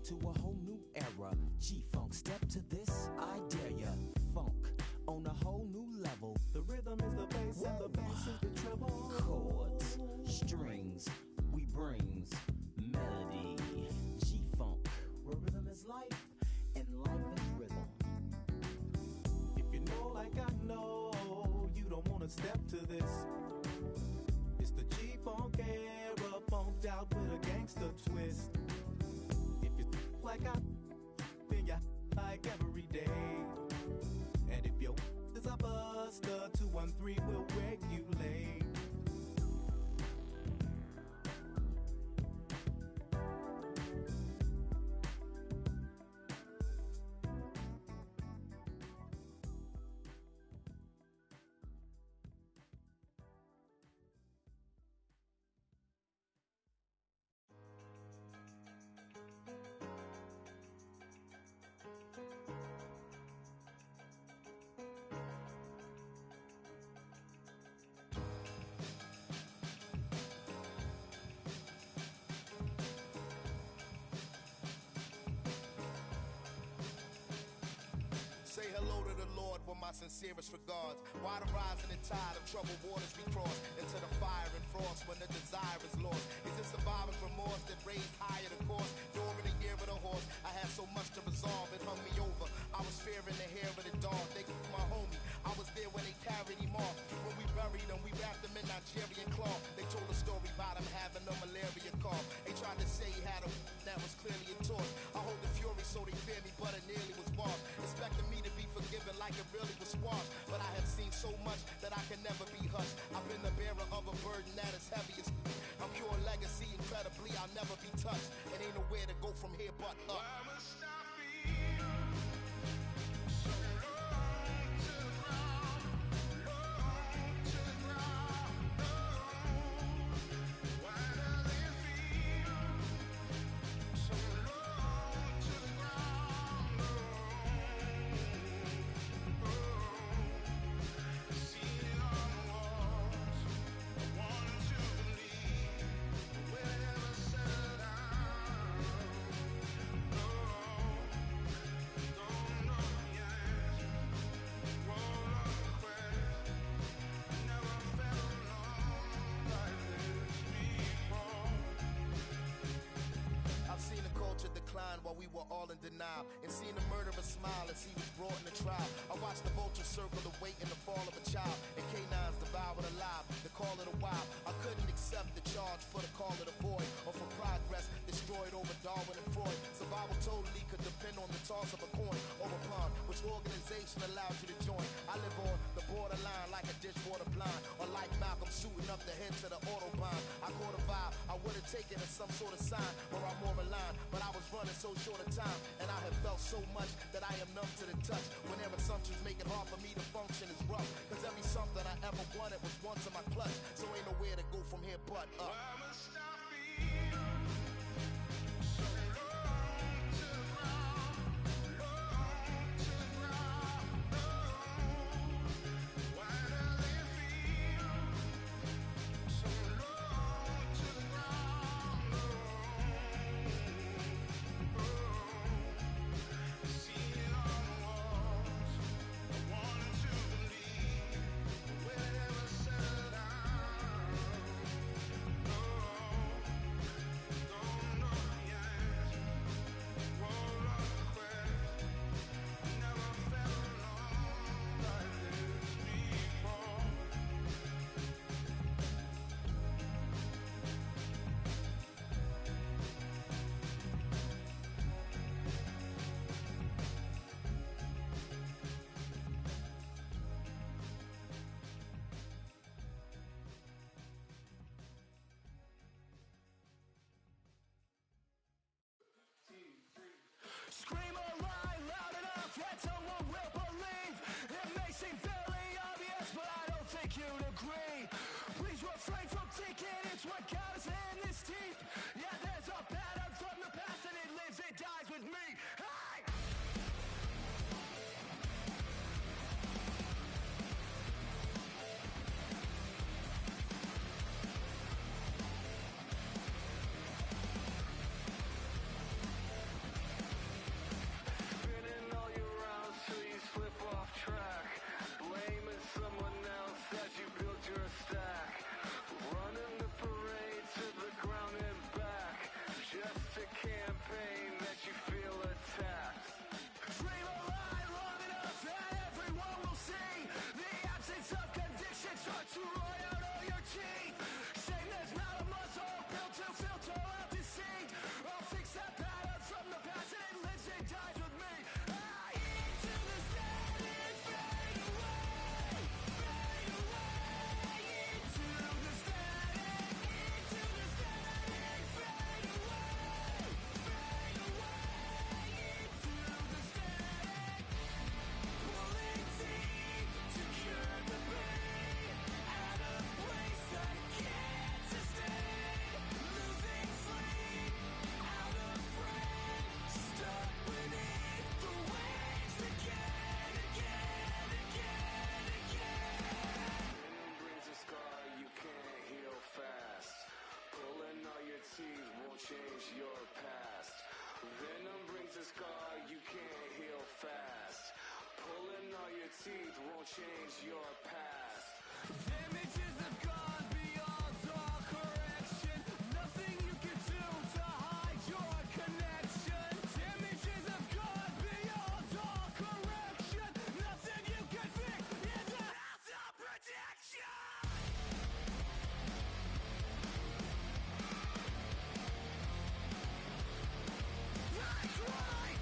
To a whole new era, G-Funk, step to this, I dare ya. Funk, on a whole new level. The rhythm is the bass and the bass is the treble. Chords, strings, we brings melody. G-Funk, where rhythm is life, and life is rhythm. If you know like I know, you don't wanna step to this. It's the G-Funk era, funked out with a gangster twist. Like I then you like every day. And if your is a buster, 213 will regulate. Say hello to the Lord with my sincerest regards. Why the rising and tide of troubled waters we cross into the fire and frost when the desire is lost? Is it survivor's remorse that raised higher the course? During the year of the horse, I had so much to resolve, it hung me over. I was fearing the hair of the dog. They my homie, I was there when they carried him off. When we buried him, we wrapped him in Nigerian cloth. They told a story about him having a malaria cough. They tried to say he had a that was clearly a torch. I hold the fury so they fear me, but it nearly was boss. Expecting me to be forgiven like it really was squashed. But I have seen so much that I can never be hushed. I been the bearer of a burden that is heavy as I'm pure legacy, incredibly, I'll never be touched. It ain't nowhere to go from here but up. While we were all in denial, and seeing the murderer smile as he was brought in the trial. I watched the vulture circle the weight and the fall of a child, and canines devoured alive, the call of the wild. I couldn't accept the charge for the call of the void, or for progress destroyed over Darwin and Freud. Survival totally could depend on the toss of a coin or a pawn. Which organization allowed you to join? I live on the borderline like a dishwater blind, or like Malcolm shooting up the head to the autobahn. I caught a vibe I would have taken as some sort of sign, where I'm more aligned, but I was running so short of time, and I have felt so much that I am numb to the touch. When their assumptions make it hard for me to function is rough, cause every something I ever wanted was once in my clutch. So ain't nowhere to go from here but up. Scream a line loud enough that someone will believe. It may seem fairly obvious, but I don't think you'd agree. Please refrain from thinking it's what got us in this deep. Yeah, there's a pattern from the past and it lives, it dies with me. Hey! Spinning all your rounds till you slip off track. Blaming someone else as you build your stack. Running the parade to the ground and back. Just a campaign that you feel attacked. Dream a lie long enough that everyone will see. The absence of conviction starts to roll out all your teeth. Shame there's not a muzzle built to filter out deceit. I'll fix that pattern from the past and it lives and dies with me. Into the static, fade away, fade away. Into the static, fade away, fade away. Into the static, pulling teeth to cure the pain. At a place I can't sustain, losing sleep, out of frame, stuck beneath the waves again, again, again, again. Venom brings a scar you can't heal fast. Pulling all your teeth won't change your past. Venom brings a scar you can't heal fast. Pulling all your teeth won't change your past. Damages have gone beyond all correction. Nothing you can do to hide your connection. Damages have gone beyond all correction. Nothing you can fix in the house of protection. That's right.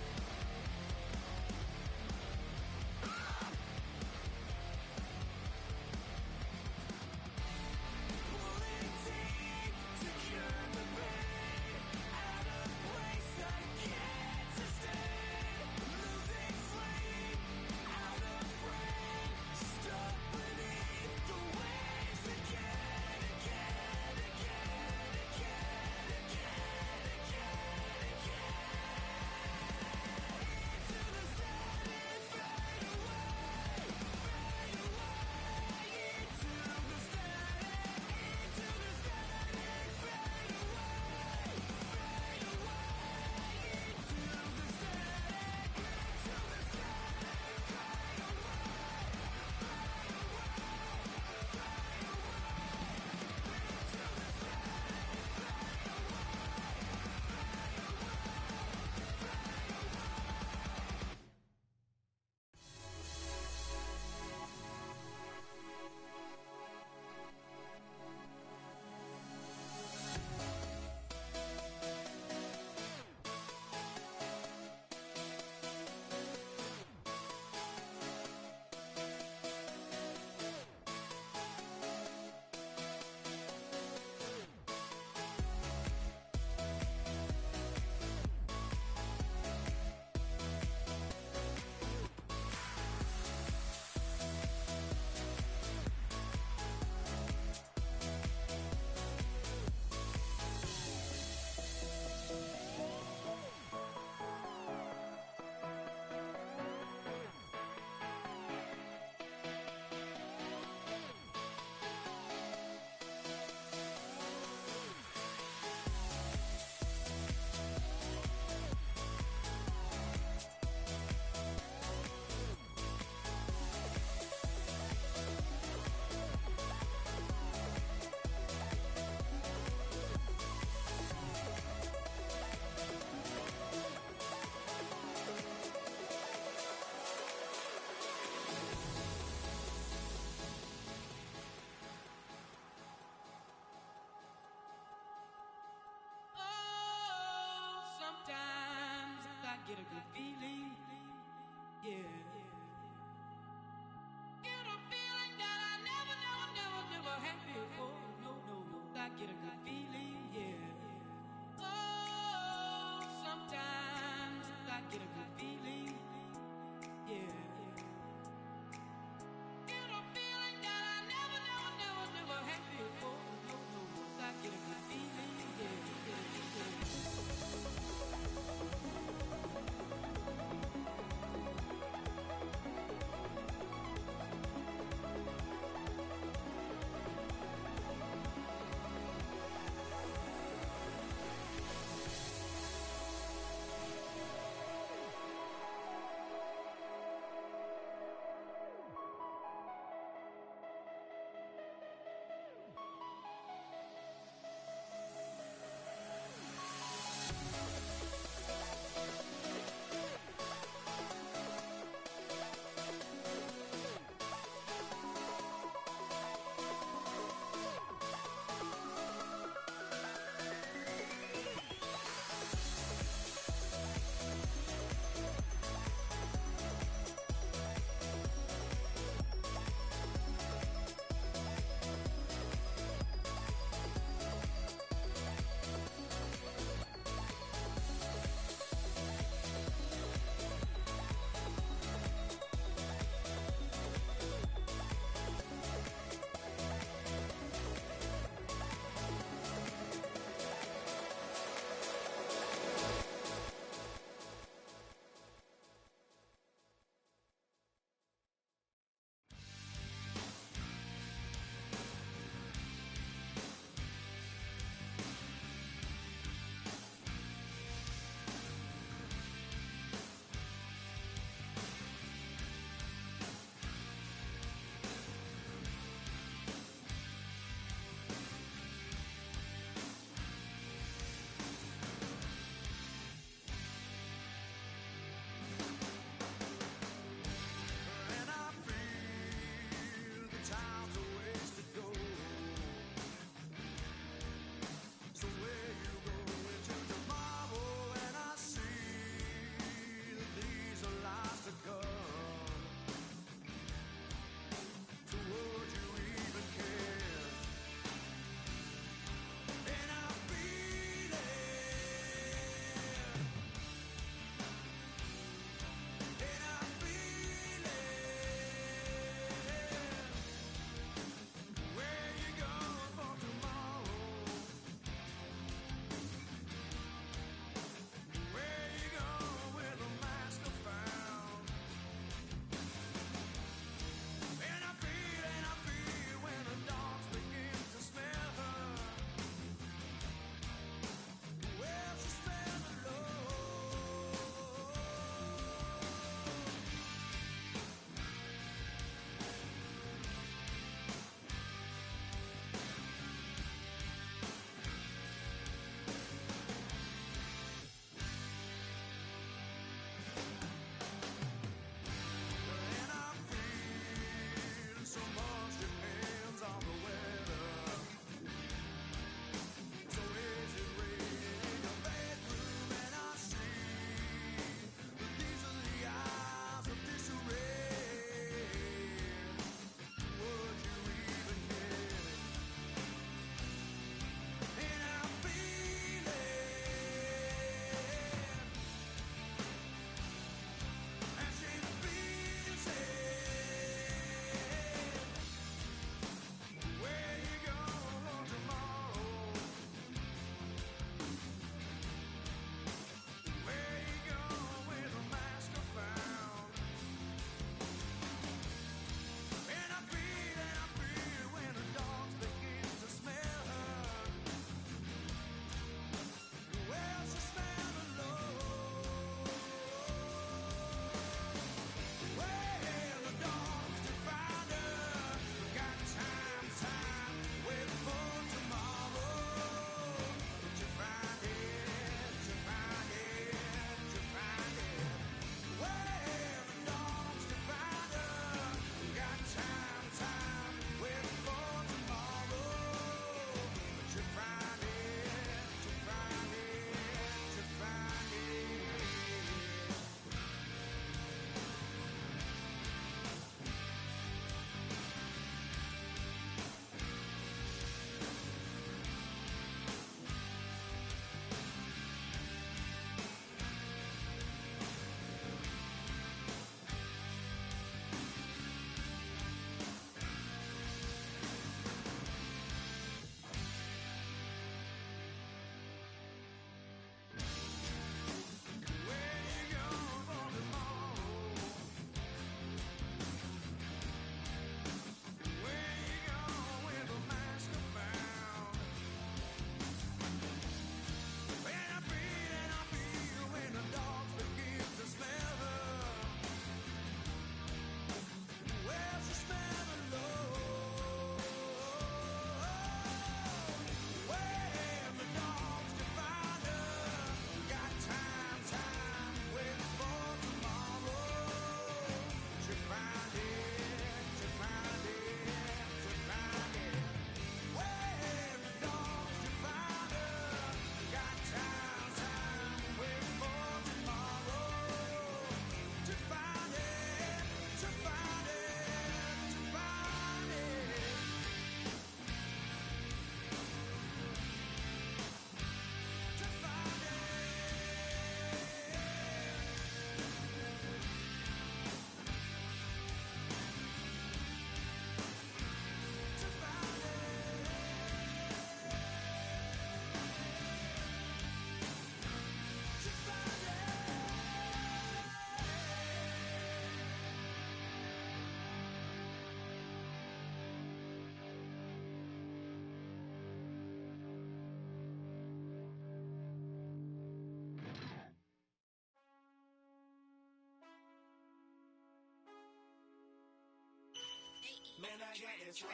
I got this swag.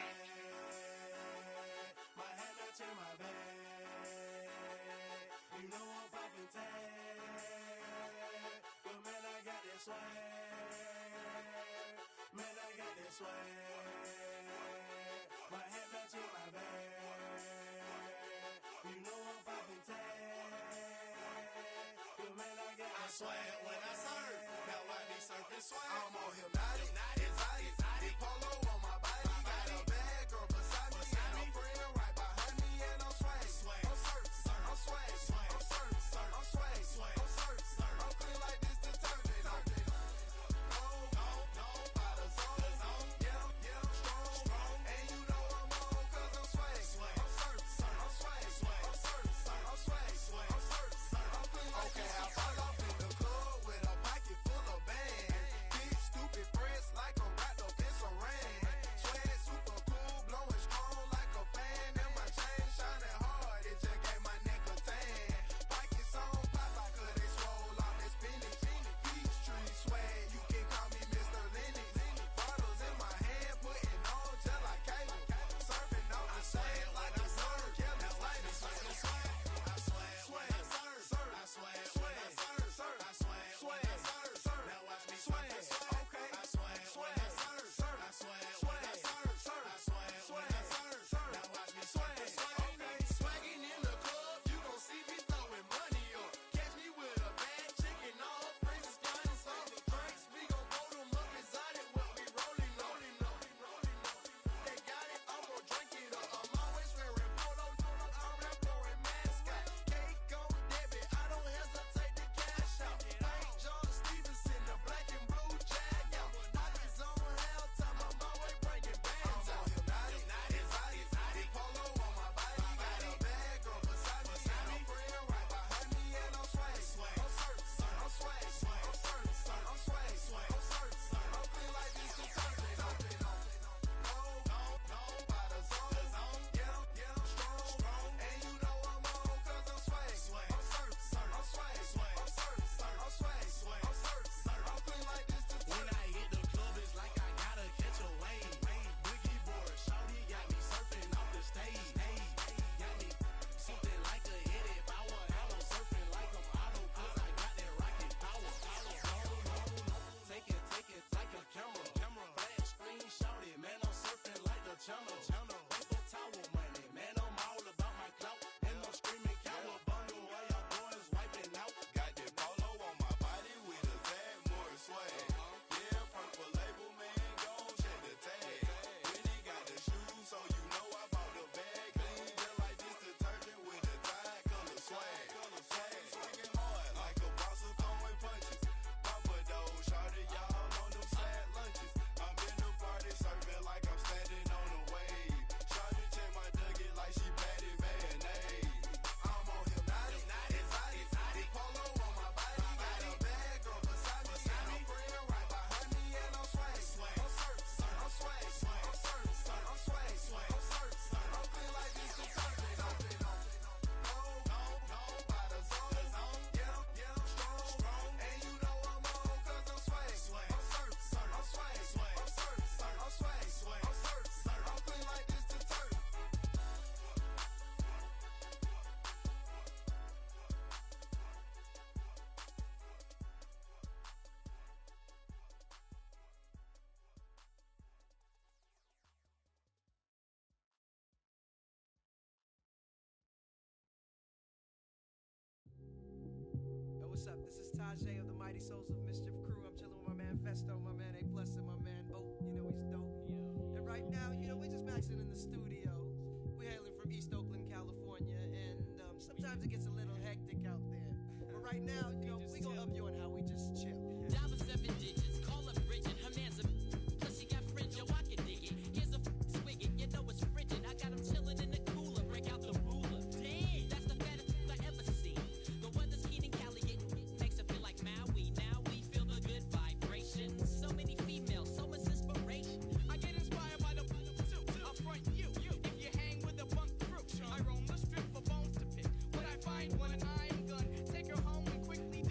My head touching my bag. You know I'm popping tag. But man, I got this swag. Man, I got this swag. My head touching my bag. You know I'm popping tag. But man, I got this swag. When I surf, now I be surfing swag. I'm on hypnotic, exotic, polo on my body. Got a bad girl beside me, and a friend right behind me, and I'm swag. I'm surf, I'm swag, I'm surf, I'm swag, I'm surf, I'm clean like this detergent. No, by the zone, yeah, strong, and you know I'm on 'cause I'm swag. I'm surf, I'm swag, I'm surf, I'm swag, I'm surf, I'm clean like this. Okay, I fall off in the club with a pocket full of bands. Big stupid friends like I'm wrapped up in saran. Swag super cool, blowing strong like a fan. And my chain shining hard, it just gave my neck a tan. Pockets on pop, cause they swole off that spinach. Peachtree swag, you can call me Mr. Lennox. Bottles in my hand, putting on just like cable. Surfing on the sand like a surf. Kelly Slater, surfing swag. I swag when I surf. I swag when I surf. I swag when I surf. Now watch me swag. Okay. I swag when I surf. I swag when I surf. I swag when I surf. Now watch me swag. Okay. Swagging in the club, you gon' see me throwing money up. Catch me with a bad chicken, all friends is flying some drinks. We gon' blow them up exotic when we rolling. They got it, I'm gon' drink it up. I'm always wearing polo, I'm rap foreign mascot. Cake on debit, I don't hesitate to cash out. Thank John Stevenson, the black and blue jag out. Pockets on hell time, I'm always bringing bands out. Hypnotic, exotic, polo on my body. Got a bad girl beside me, and a friend right behind me, and I'm swag. I'm surf, I'm swag, I'm surf, I'm swag, I'm surf, I'm clean like this detergent. No, by the zone, yeah, strong, and you know I'm on 'cause I'm swag. I'm surf, I'm swag, I'm surf, I'm swag, I'm surf, I'm clean like this detergent. When I hit the club, it's like I gotta catch a wave. Boogie board, shawty got me surfing off the stage. Got me something like a Eddie Bauer. Hello, surfing like I'm auto 'cause I got that rocket power. Take it like a camera. Flash screen, shout it, man, I'm surfing like the channel. Rainbow tower money, man, I'm all about my clout. And I'm screaming cowabunga while y'all boys wiping out. Got that polo on my body with a Zach Morris swag. Yeah, purple label, man, gon' check the tag. Really got the shoes, so you know I bought the bag. Clean just like this detergent with a Tide color swag. Swinging hard like a boss of throwing punches. Papa though, shawty, y'all on them sad lunches. I'm in the party surfing like I'm standing on a wave. Shawty check my nugget like she batted mayonnaise. I'm on hypnotic, exotic, polo on my body. Got a bad girl beside me, and a friend right behind me, and I'm swag. I'm surf, I'm swag, I'm surf, I'm swag, I'm surf, I'm clean like this detergent. No, by the zone, yeah, strong, and you know I'm on 'cause I'm swag. I'm surf, I'm swag, I'm surf, I'm swag, I'm surf, I'm clean like this detergent. Yo, what's up? This is Tajay of the Mighty Souls of Mischief crew. I'm chilling with my man Festo, my man A Plus, and my man Bo. You know he's dope. And right now, we're just maxing in the studio. We're hailing from East Oakland, California, and sometimes it gets a little hectic out there. But right now, we gonna up you on how we just chill. Dial the 7 digits, call up Bridget, her man's a plus she got fringe, yo, I can dig it. Here's a swig it, you know it's frigid. I got him chilling in the cooler, break out the ruler. Damn, that's the fattest I ever seen. The weather's keen in Cali, it makes it feel like Maui. Now we feel the good vibrations. So many females, so much inspiration. I get inspired by the too. I'll front you. If you hang with the bunk crew, I roam the strip for bones to pick. What I find when I'm gone, take her home and quickly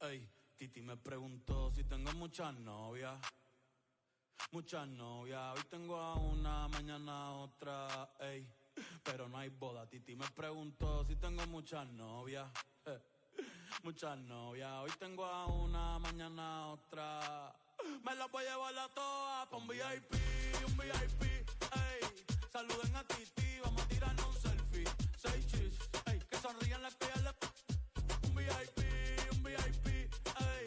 Ey, Titi me preguntó si tengo muchas novias. Muchas novias, hoy tengo a una, mañana a otra, ey. Pero no hay boda, Titi me preguntó si tengo muchas novias. Muchas novias, hoy tengo a una, mañana a otra. Me las voy a llevar a todas pa' un VIP, ey. Saluden a Titi, vamos a tirarnos un selfie. 6 chis, ey, que sonrían las que ya le... Un VIP, ey.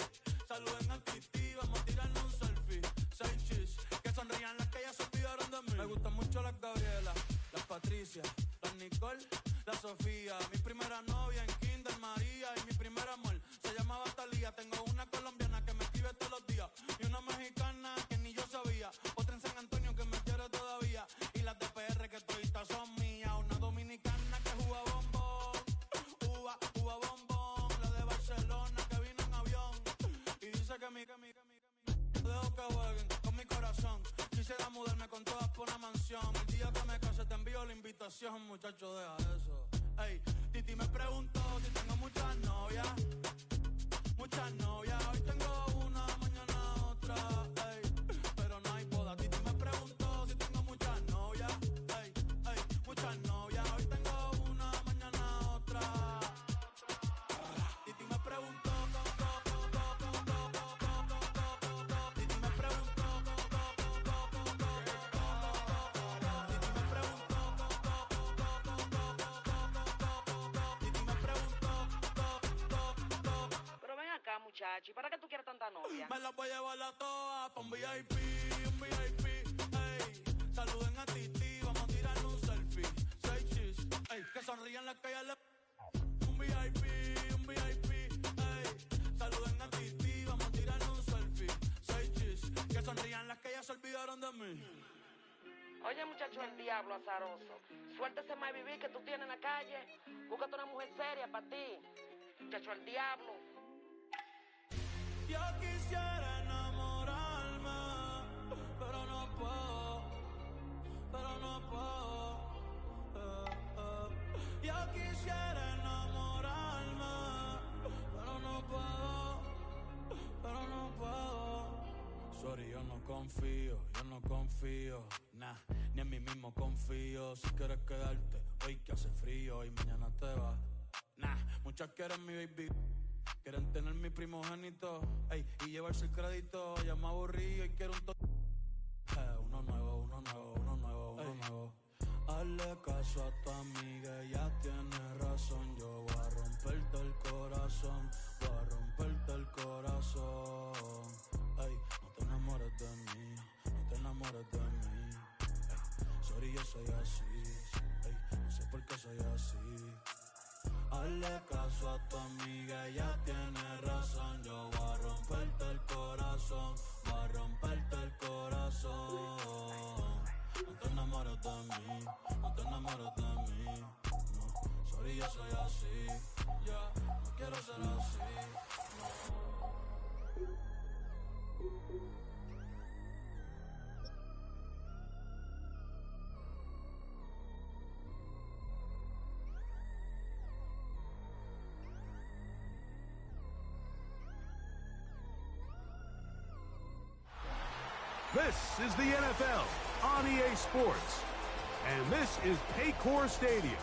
Saluden a Titi, vamos a tirarnos un selfie. 6 chis, que sonrían las que ya se olvidaron de mí. Me gustan mucho las Gabriela, las Patricia, las Nicole, la Sofía. Mi primera novia en Kinder María y mi primer amor se llamaba Talía. Tengo una colombiana que me escribe todos los días y una mexicana que ni yo sabía. Otra en San Antonio que me quiere todavía y las de PR que todavía son mías. Una dominicana que juega bombón, uva bombón. La de Barcelona que vino en avión y dice que mi dejo que jueguen con mi corazón. Quisiera mudarme con todas por una mansión. El día que me case te envío la invitación, muchacho, deja eso. Ey, Titi me preguntó si tengo muchas novias. Muchas novias, hoy tengo una, mañana otra, ey. Pero no hay boda. Titi me preguntó si tengo muchas novias. Ey, muchas novias, hoy tengo una, mañana otra. Titi me preguntó. Muchacho, ¿y para qué tú quieres tanta novia? Me las voy a llevar a todas pa' un VIP, ey. Saluden a Titi, vamos a tirarle un selfie. 6 chis, ey, que sonrían las que ya le... Un VIP, ey. Saluden a Titi, vamos a tirarle un selfie. 6 chis, que sonrían las que ya se olvidaron de mí. Oye, muchacho, el diablo azaroso. Suéltese más vivir que tú tienes en la calle. Búscate una mujer seria para ti. Muchacho, el diablo. Yo quisiera enamorarme, pero no puedo, Yo quisiera enamorarme, pero no puedo, Sorry, yo no confío, nah, ni en mí mismo confío. Si quieres quedarte, hoy que hace frío y mañana te vas. Nah, muchas quieren mi baby. Quieren tener mi primogénito, ey, y llevarse el crédito. Ya me aburrí y quiero un uno nuevo. Hazle caso a tu amiga, ella tiene razón. Yo voy a romperte el corazón, Ey, no te enamores de mí, Ey, sorry, yo soy así, ey, no sé por qué soy así. Hazle caso a tu amiga, ella tiene razón. Yo voy a romperte el corazón, No te enamores de mí, no. Sorry, yo soy así, ya, no quiero ser así, no. This is the NFL on EA Sports. And this is Paycor Stadium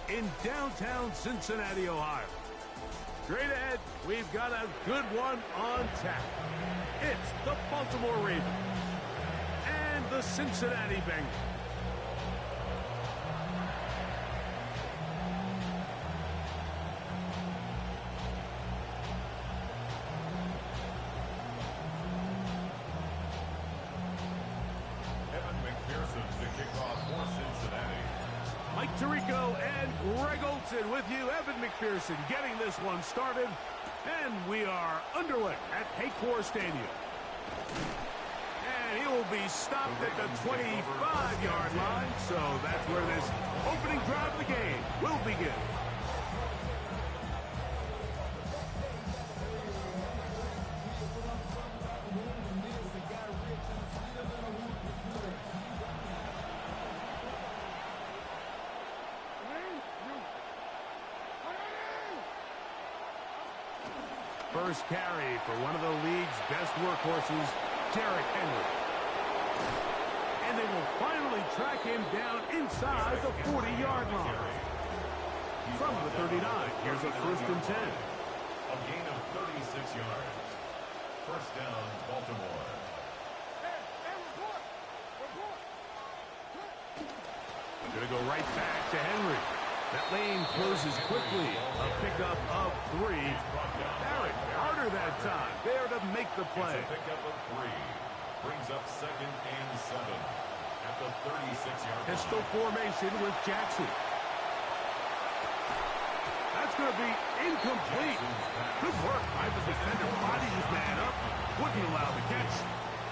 in downtown Cincinnati, Ohio. Straight ahead, we've got a good one on tap. It's the Baltimore Ravens and the Cincinnati Bengals. Mike Tirico and Greg Olson with you. Evan McPherson getting this one started. And we are underway at Paycor Stadium. And he will be stopped at the 25-yard line. So that's where this opening drive of the game will begin. First carry for one of the league's best workhorses, Derrick Henry. And they will finally track him down inside the 40-yard line. From the 39, here's a 1st and 10. A gain of 36 yards. First down, Baltimore. Going to go right back to Henry. That lane closes quickly. A pickup of 3. Barrett, harder that time. There to make the play. It's a pickup of 3. Brings up 2nd and 7 at the 36-yard line. Pistol formation with Jackson. That's going to be incomplete. Good work by the defender. Body his man up. Wouldn't allow the catch.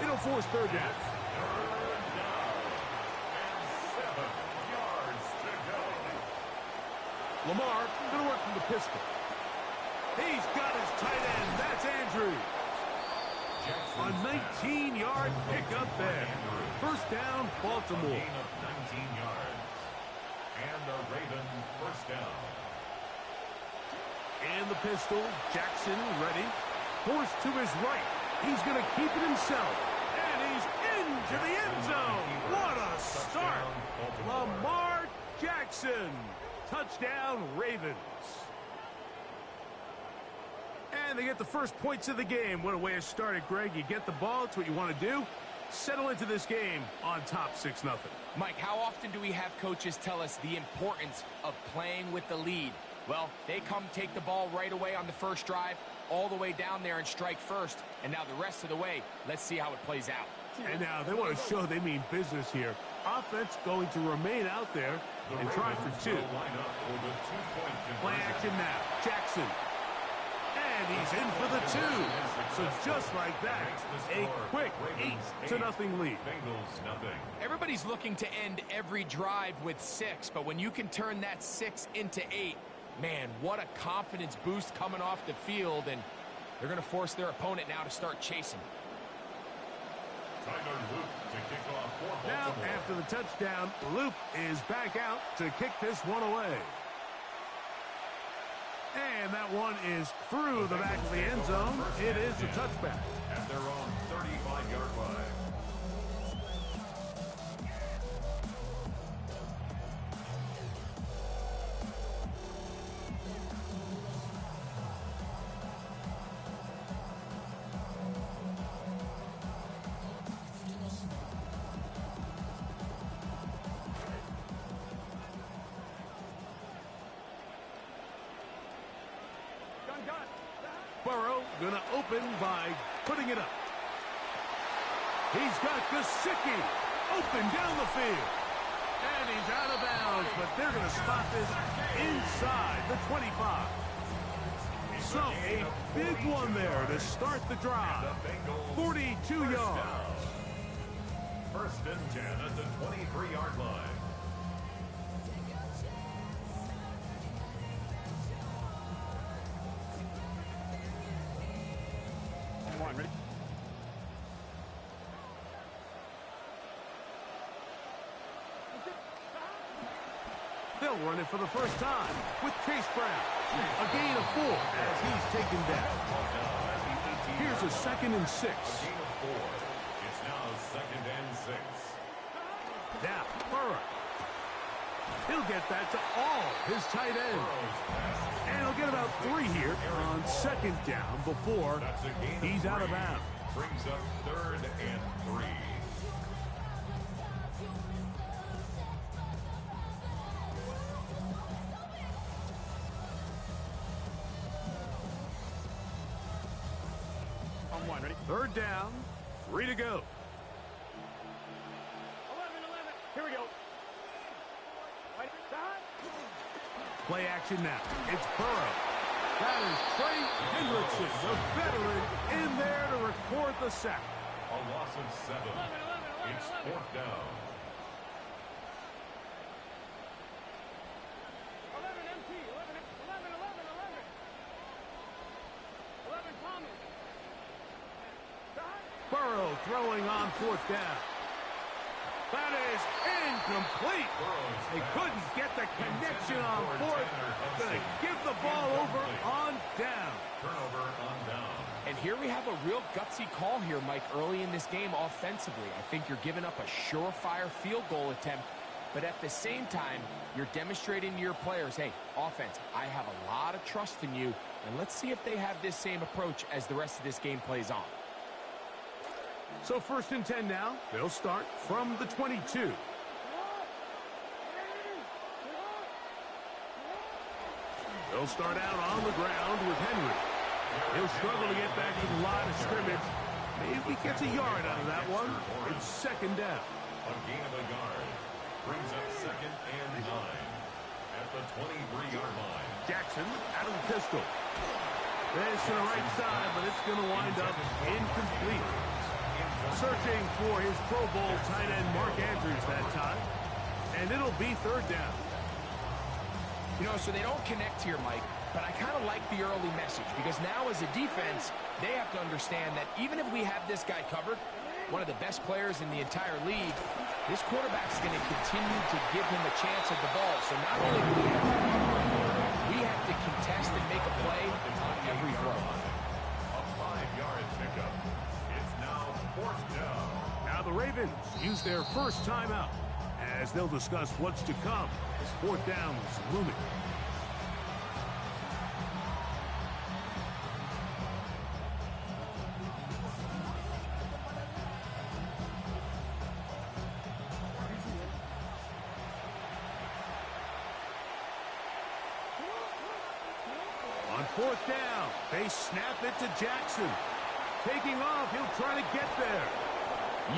It'll force 3rd down. Lamar going to work from the pistol. He's got his tight end. That's Andrews. A 19-yard pickup there. First down, Baltimore. A gain of 19 yards. And a Raven first down. And the pistol, Jackson ready. Forced to his right. He's going to keep it himself. And he's into the end zone. What a start. Lamar Jackson. Touchdown, Ravens. And they get the first points of the game. What a way to start it, Greg. You get the ball. It's what you want to do. Settle into this game on top 6-0. Mike, how often do we have coaches tell us the importance of playing with the lead? Well, they come take the ball right away on the first drive, all the way down there and strike first. And now the rest of the way, let's see how it plays out. And now they want to show they mean business here. Offense going to remain out there and try for 2. Play action now. Jackson. And he's in for the 2. So just like that, a quick 8-0 lead. Everybody's looking to end every drive with 6, but when you can turn that 6 into 8, man, what a confidence boost coming off the field, and they're going to force their opponent now to start chasing. Now, after the touchdown, Luke is back out to kick this one away. And that one is through the back of the end zone. It is a touchback. At their own 35-yard line. Burrow going to open by putting it up. He's got Gesicki open down the field. And he's out of bounds, but they're going to spot this inside the 25. So a big one there to start the drive. 42 yards. First and 10 at the 23-yard line. Ready? They'll run it for the first time with Chase Brown. A gain of 4 as he's taken down. Here's a 2nd and 6. A gain of 4. It's now 2nd and 6. Now, Burrow. He'll get that to all his tight ends. And he'll get about 3 here on 2nd down before he's out of bounds. Brings up 3rd and 3. On 1, ready? 3rd down, 3 to go. 11, here we go. Right, Play action now. It's Burrow. That is Trey Hendrickson, the veteran, in there to record the sack. A loss of 7. It's 4th down. 11 MT, 11 Thomas. Burrow throwing on 4th down. That is incomplete. They couldn't get the connection on 4th. Going to give the ball over on down. Turnover on down. we have a real gutsy call here, Mike, early in this game offensively. I think you're giving up a surefire field goal attempt, but at the same time, you're demonstrating to your players, hey, offense, I have a lot of trust in you, and let's see if they have this same approach as the rest of this game plays on. So 1st and 10 now. They'll start from the 22. They'll start out on the ground with Henry. He'll struggle to get back to the line of scrimmage. Maybe gets a yard out of that one. It's 2nd down. A gain of a yard brings up 2nd and 9 at the 23-yard line. Jackson out of the pistol. This to the right side, but it's going to wind up incomplete. Searching for his Pro Bowl tight end Mark Andrews that time. And it'll be 3rd down. You know, so they don't connect here, Mike, but I kind of like the early message because now as a defense, they have to understand that even if we have this guy covered, one of the best players in the entire league, this quarterback's going to continue to give him a chance at the ball. So not only do we have to cover him, we have to contest and make a play on every throw. A 5-yard pickup. It's now 4th down. Now the Ravens use their first timeout as they'll discuss what's to come as 4th down is looming. On 4th down, they snap it to Jackson. Taking off, he'll try to get there.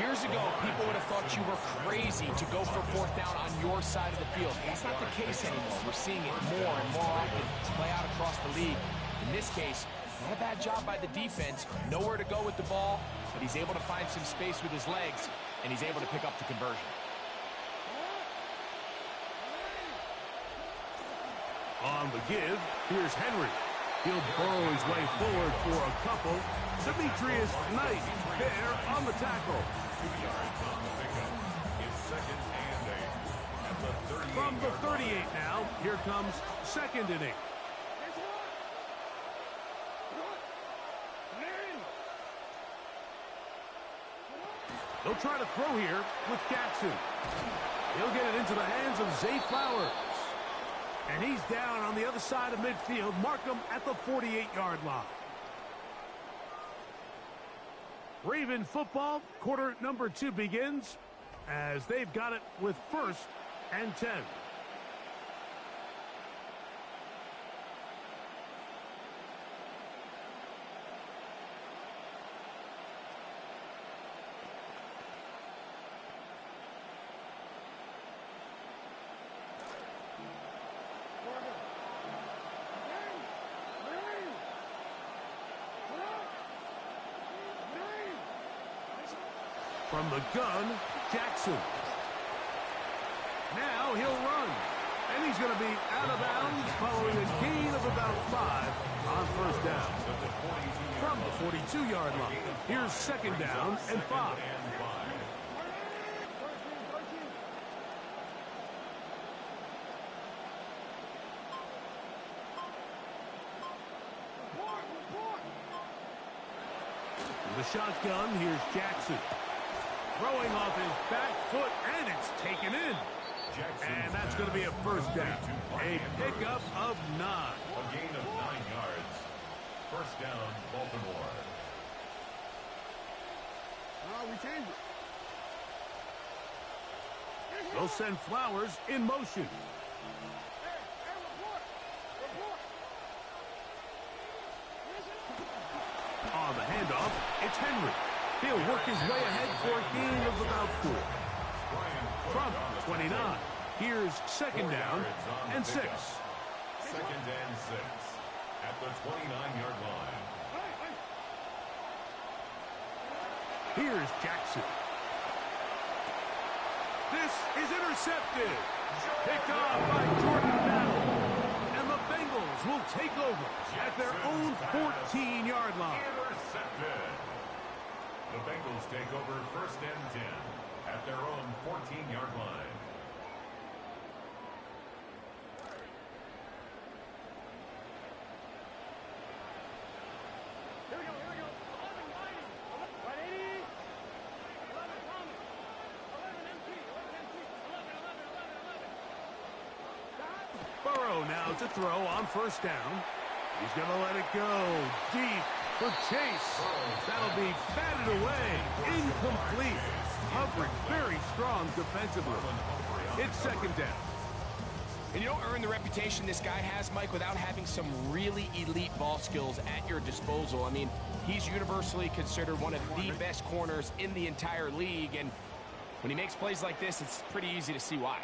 Years ago, people would have thought you were crazy to go for 4th down on your side of the field. That's not the case anymore. We're seeing it more and more often play out across the league. In this case, not a bad job by the defense. Nowhere to go with the ball, but he's able to find some space with his legs, and he's able to pick up the conversion. On the give, here's Henry. He'll burrow his way forward for a couple. Demetrius Knight there on the tackle. 2 yards on the pickup. It's 2nd and 8 at the 38. From the 38 now, here comes 2nd and 8. They'll try to throw here with Jackson. He'll get it into the hands of Zay Flowers. And he's down on the other side of midfield. Mark him at the 48-yard line. Raven football, quarter number 2 begins as they've got it with 1st and 10. From the gun, Jackson. Now he'll run. And he's going to be out of bounds following a gain of about 5 on 1st down. From the 42-yard line, here's 2nd down and 5. The shotgun, here's Jackson. Throwing off his back foot, and it's taken in. And that's going to be a 1st down. A pickup of 9. A gain of 9 yards. 1st down, Baltimore. We changed it. They'll send Flowers in motion. On the handoff, it's Henry. He'll work his way ahead for a gain of about 4. From 29, here's 2nd down and 6. 2nd and 6 at the 29-yard line. Here's Jackson. This is intercepted. Picked off by Jordan Battle. And the Bengals will take over at their own 14-yard line. Intercepted. The Bengals take over 1st and 10 at their own 14-yard line. throw on first down. He's going to let it go deep for Chase. That'll be batted away. Incomplete. Coverage very strong defensively. It's second down. And you don't earn the reputation this guy has, Mike, without having some really elite ball skills at your disposal. I mean, he's universally considered one of the best corners in the entire league, and when he makes plays like this, it's pretty easy to see why.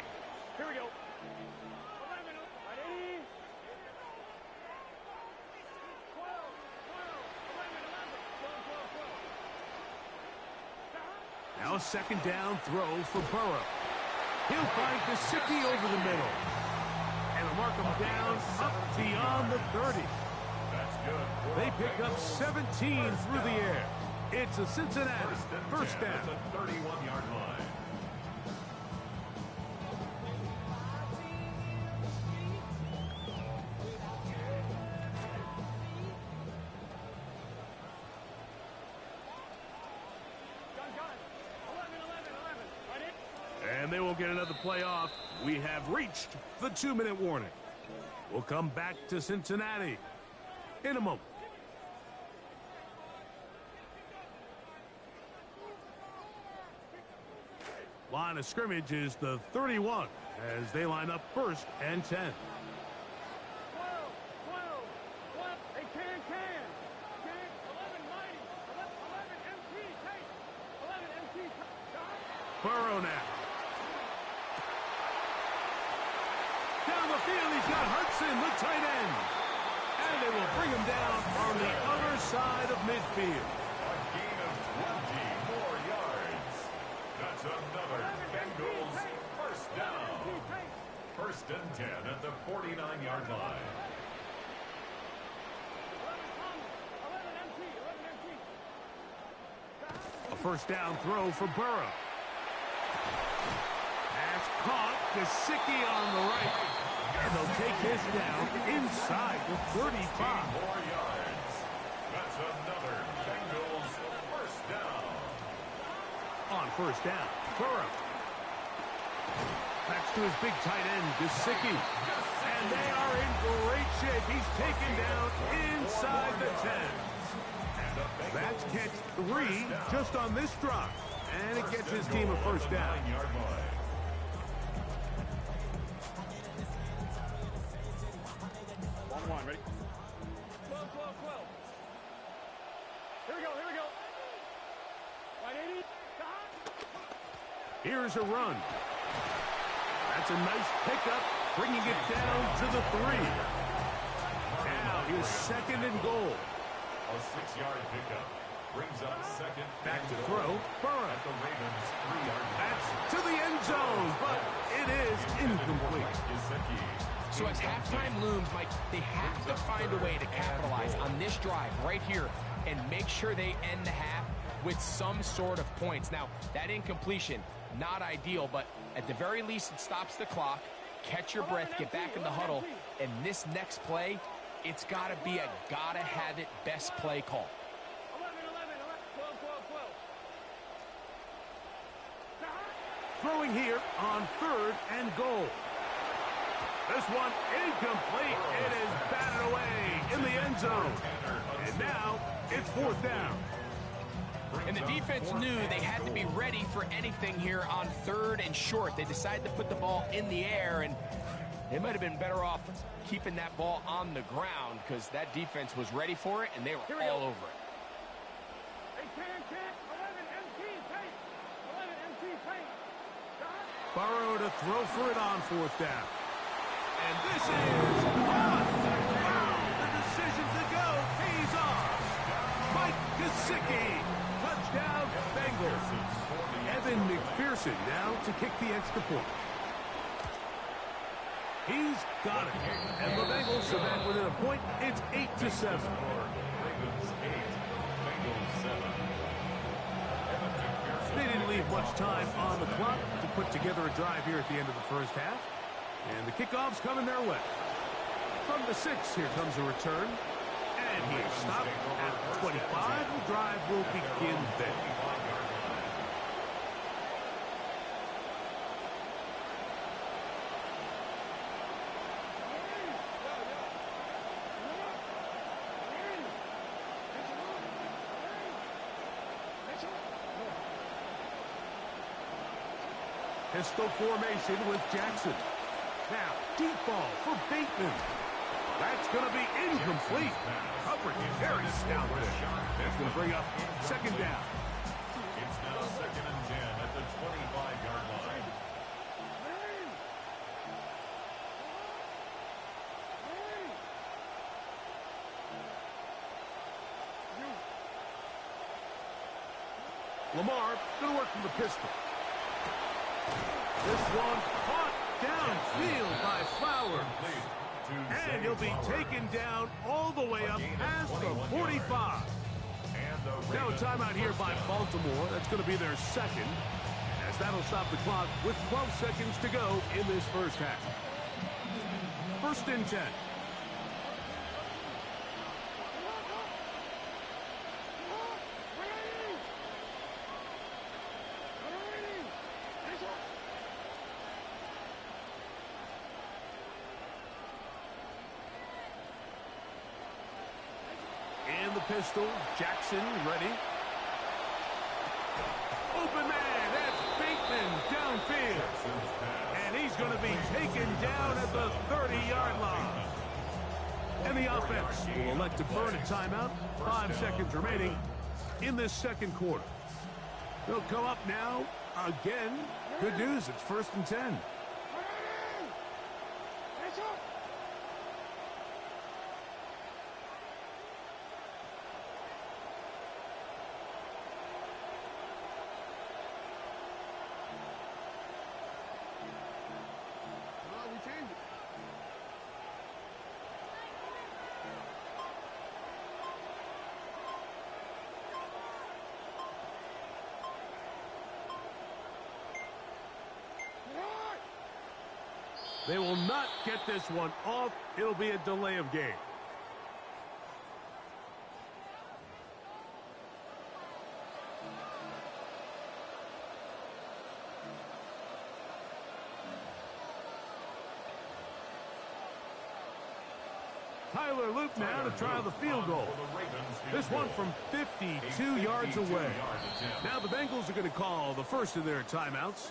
Here we go. Now a second down throw for Burrow. He'll find Gesicki over the middle. And they'll mark him down up beyond the 30. That's good. They pick up 17 through the air. It's a Cincinnati first down. At the 31-yard line. And they will get another play off. We have reached the 2-minute warning. We'll come back to Cincinnati in a moment. Line of scrimmage is the 31 as they line up first and 10. Hey, can. 11 mighty. 11 MT, take. 11 MT. Burrow now. Down the field, he's got Hudson, the tight end. And they will bring him down on the other side of midfield. A gain of 20 more yards. That's another Bengals first down. First and 10 at the 49-yard line. 11 MT. A first down throw for Burrow. Pass caught. Gesicki on the right. And they'll take this down inside the 35. More yards. That's another Bengals first down. On first down, Burrow. Backs to his big tight end, Gesicki. And they are in great shape. He's taken down inside the 10. That's catch 3 just on this drop. And it gets his team a first down. One, ready? 12. Here we go. Right 80. Here's a run. That's a nice pickup, bringing it down to the 3. Now here's second and goal. A 6-yard pickup brings up second. Back to throw. Burrow. At the Ravens' 3-yard line. That's to the end zone, but it is incomplete. So as halftime looms, Mike, they have to find a way to capitalize on this drive right here and make sure they end the half with some sort of points. Now, that incompletion, not ideal, but at the very least, it stops the clock. Catch your breath, get back in the huddle, and this next play, it's got to be a gotta-have-it best play call. 12. Throwing here on third and goal. This one incomplete. It is batted away in the end zone. And now it's fourth down. And the defense knew they had to be ready for anything here on third and short. They decided to put the ball in the air, and they might have been better off keeping that ball on the ground because that defense was ready for it, and they were all over it. Hey, can. 11 MT, take. 11 MT, take. Burrow to throw for it on fourth down. And this is off. Wow, the decision to go pays off. Mike Gesicki, touchdown Bengals. Evan McPherson now to kick the extra point. He's got it. And the Bengals are back within a point. It's 8-7. They didn't leave much time on the clock to put together a drive here at the end of the first half. And the kickoff's coming their way. From the 6, here comes a return. And he is stopped at 25. The drive will begin there. Pistol formation with Jackson. Now, deep ball for Bateman. That's going to be incomplete. Coverage very stout there. That's going to bring up second down. It's now 2nd and 10 at the 25-yard line. Lamar going to work from the pistol. This one caught downfield by Flowers. And he'll be taken down all the way up past the 45. Now a timeout here by Baltimore. That's going to be their second, as that'll stop the clock with 12 seconds to go in this first half. 1st and 10. In the pistol, Jackson ready. Open man, that's Bateman downfield. And he's going to be taken down at the 30-yard line. And the offense will elect to burn a timeout. 5 seconds remaining in this second quarter. They'll come up now again. Good news, it's 1st and 10. They will not get this one off. It'll be a delay of game. Tyler Luke now to try the field goal. This one from 52 yards away. Now the Bengals are going to call the first of their timeouts,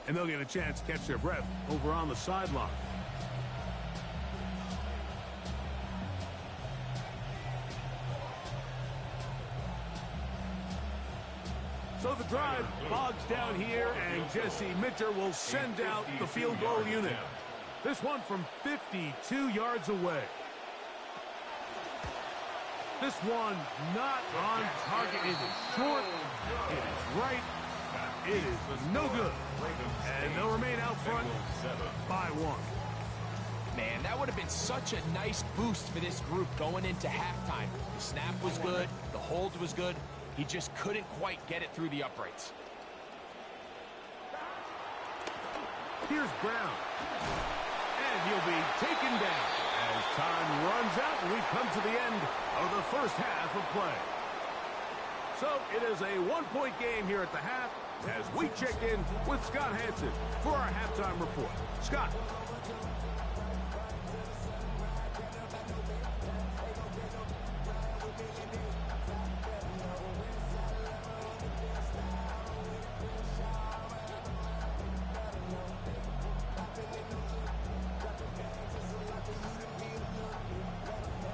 and they'll get a chance to catch their breath over on the sideline. So the drive bogs down here, and Jesse Mitchell will send out the field goal unit. This one from 52 yards away. This one not on target. It is short. It is right. It is no good. And they'll remain out front by 1. Man, that would have been such a nice boost for this group going into halftime. The snap was good. The hold was good. He just couldn't quite get it through the uprights. Here's Brown. And he'll be taken down as time runs out, and we've come to the end of the first half of play. So it is a one-point game here at the half as we check in with Scott Hansen for our halftime report. Scott.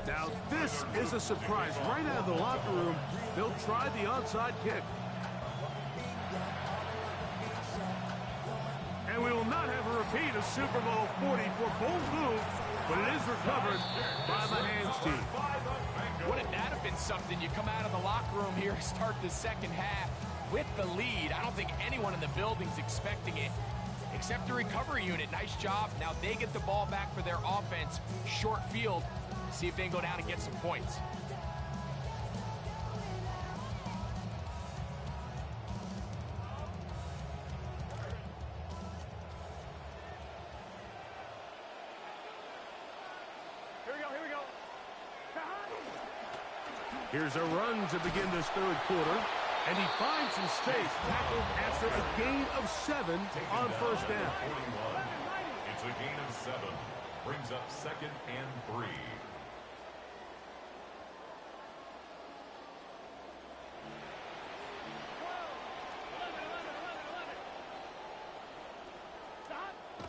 Now, this is a surprise. Right out of the locker room, they'll try the onside kick. And we will not have a repeat of Super Bowl 40 for both moves, but it is recovered by the Hands team. Wouldn't that have been something? You come out of the locker room here, start the second half with the lead. I don't think anyone in the building's expecting it, except the recovery unit. Nice job. Now they get the ball back for their offense. Short field. See if they can go down and get some points. Here we go. Here's a run to begin this third quarter. And he finds some space, tackled after a gain of 7 on first down. It's a gain of 7. Brings up 2nd and 3.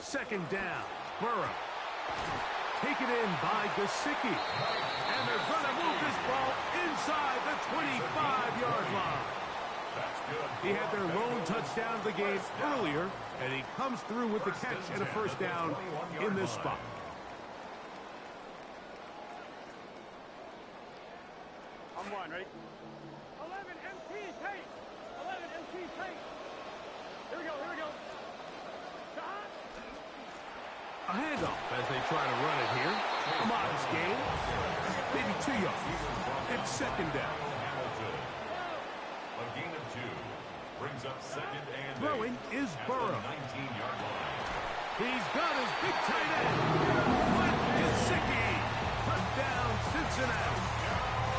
Second down. Burrow. Taken in by Gesicki. And they're going to move this ball inside the 25-yard line. He had their lone touchdown of the game earlier, and he comes through with the catch and a first down in this spot. I'm one, ready? 11 MT tape. 11 MT tape. Here we go, here we go. Shot. A handoff as they try to run it here. A modest gain. Maybe 2 yards. It's second down. A gain of 2. Brings up second and Throwing is Burrow. 19-yard line. He's got his big tight end. Gesicki. Touchdown, Cincinnati.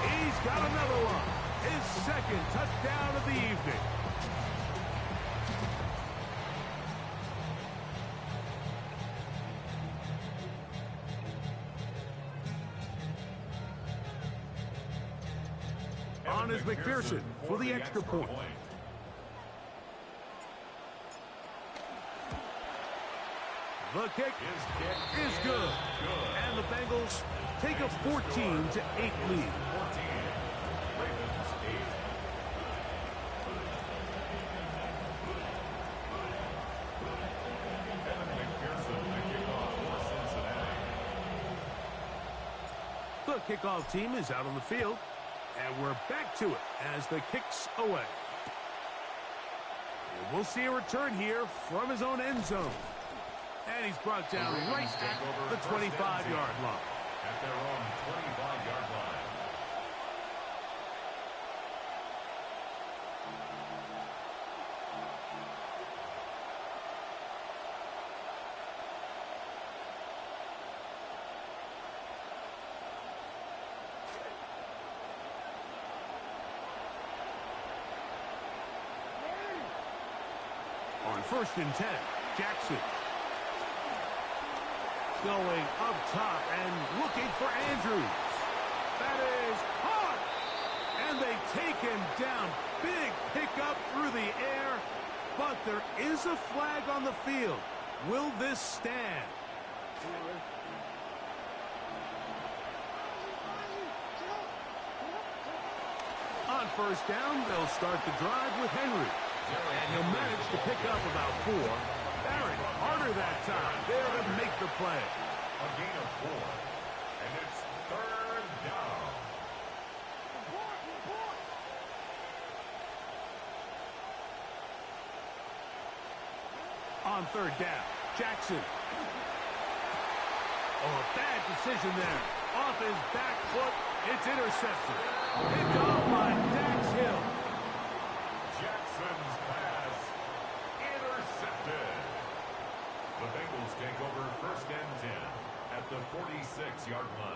He's got another one. His second touchdown of the evening. On is McPherson for the extra point. The kick is good. And the Bengals take a 14-8 lead. The kickoff team is out on the field, and we're back to it as the kick's away. And we'll see a return here from his own end zone. And he's brought down right at the 25-yard line. At their own 25-yard line. On 1st and 10, Jackson. Going up top and looking for Andrews. That is hard. And they take him down. Big pickup through the air. But there is a flag on the field. Will this stand? On 1st down, they'll start the drive with Henry. And he'll manage to pick up about 4. Barrett, harder that time. There to make the play. A gain of 4. And it's 3rd down. On 3rd down, Jackson. Oh, a bad decision there. Off his back foot, it's intercepted. Picked off by Dax Hill. Jackson's pass intercepted. The Bengals take over 1st and 10 at the 46-yard line.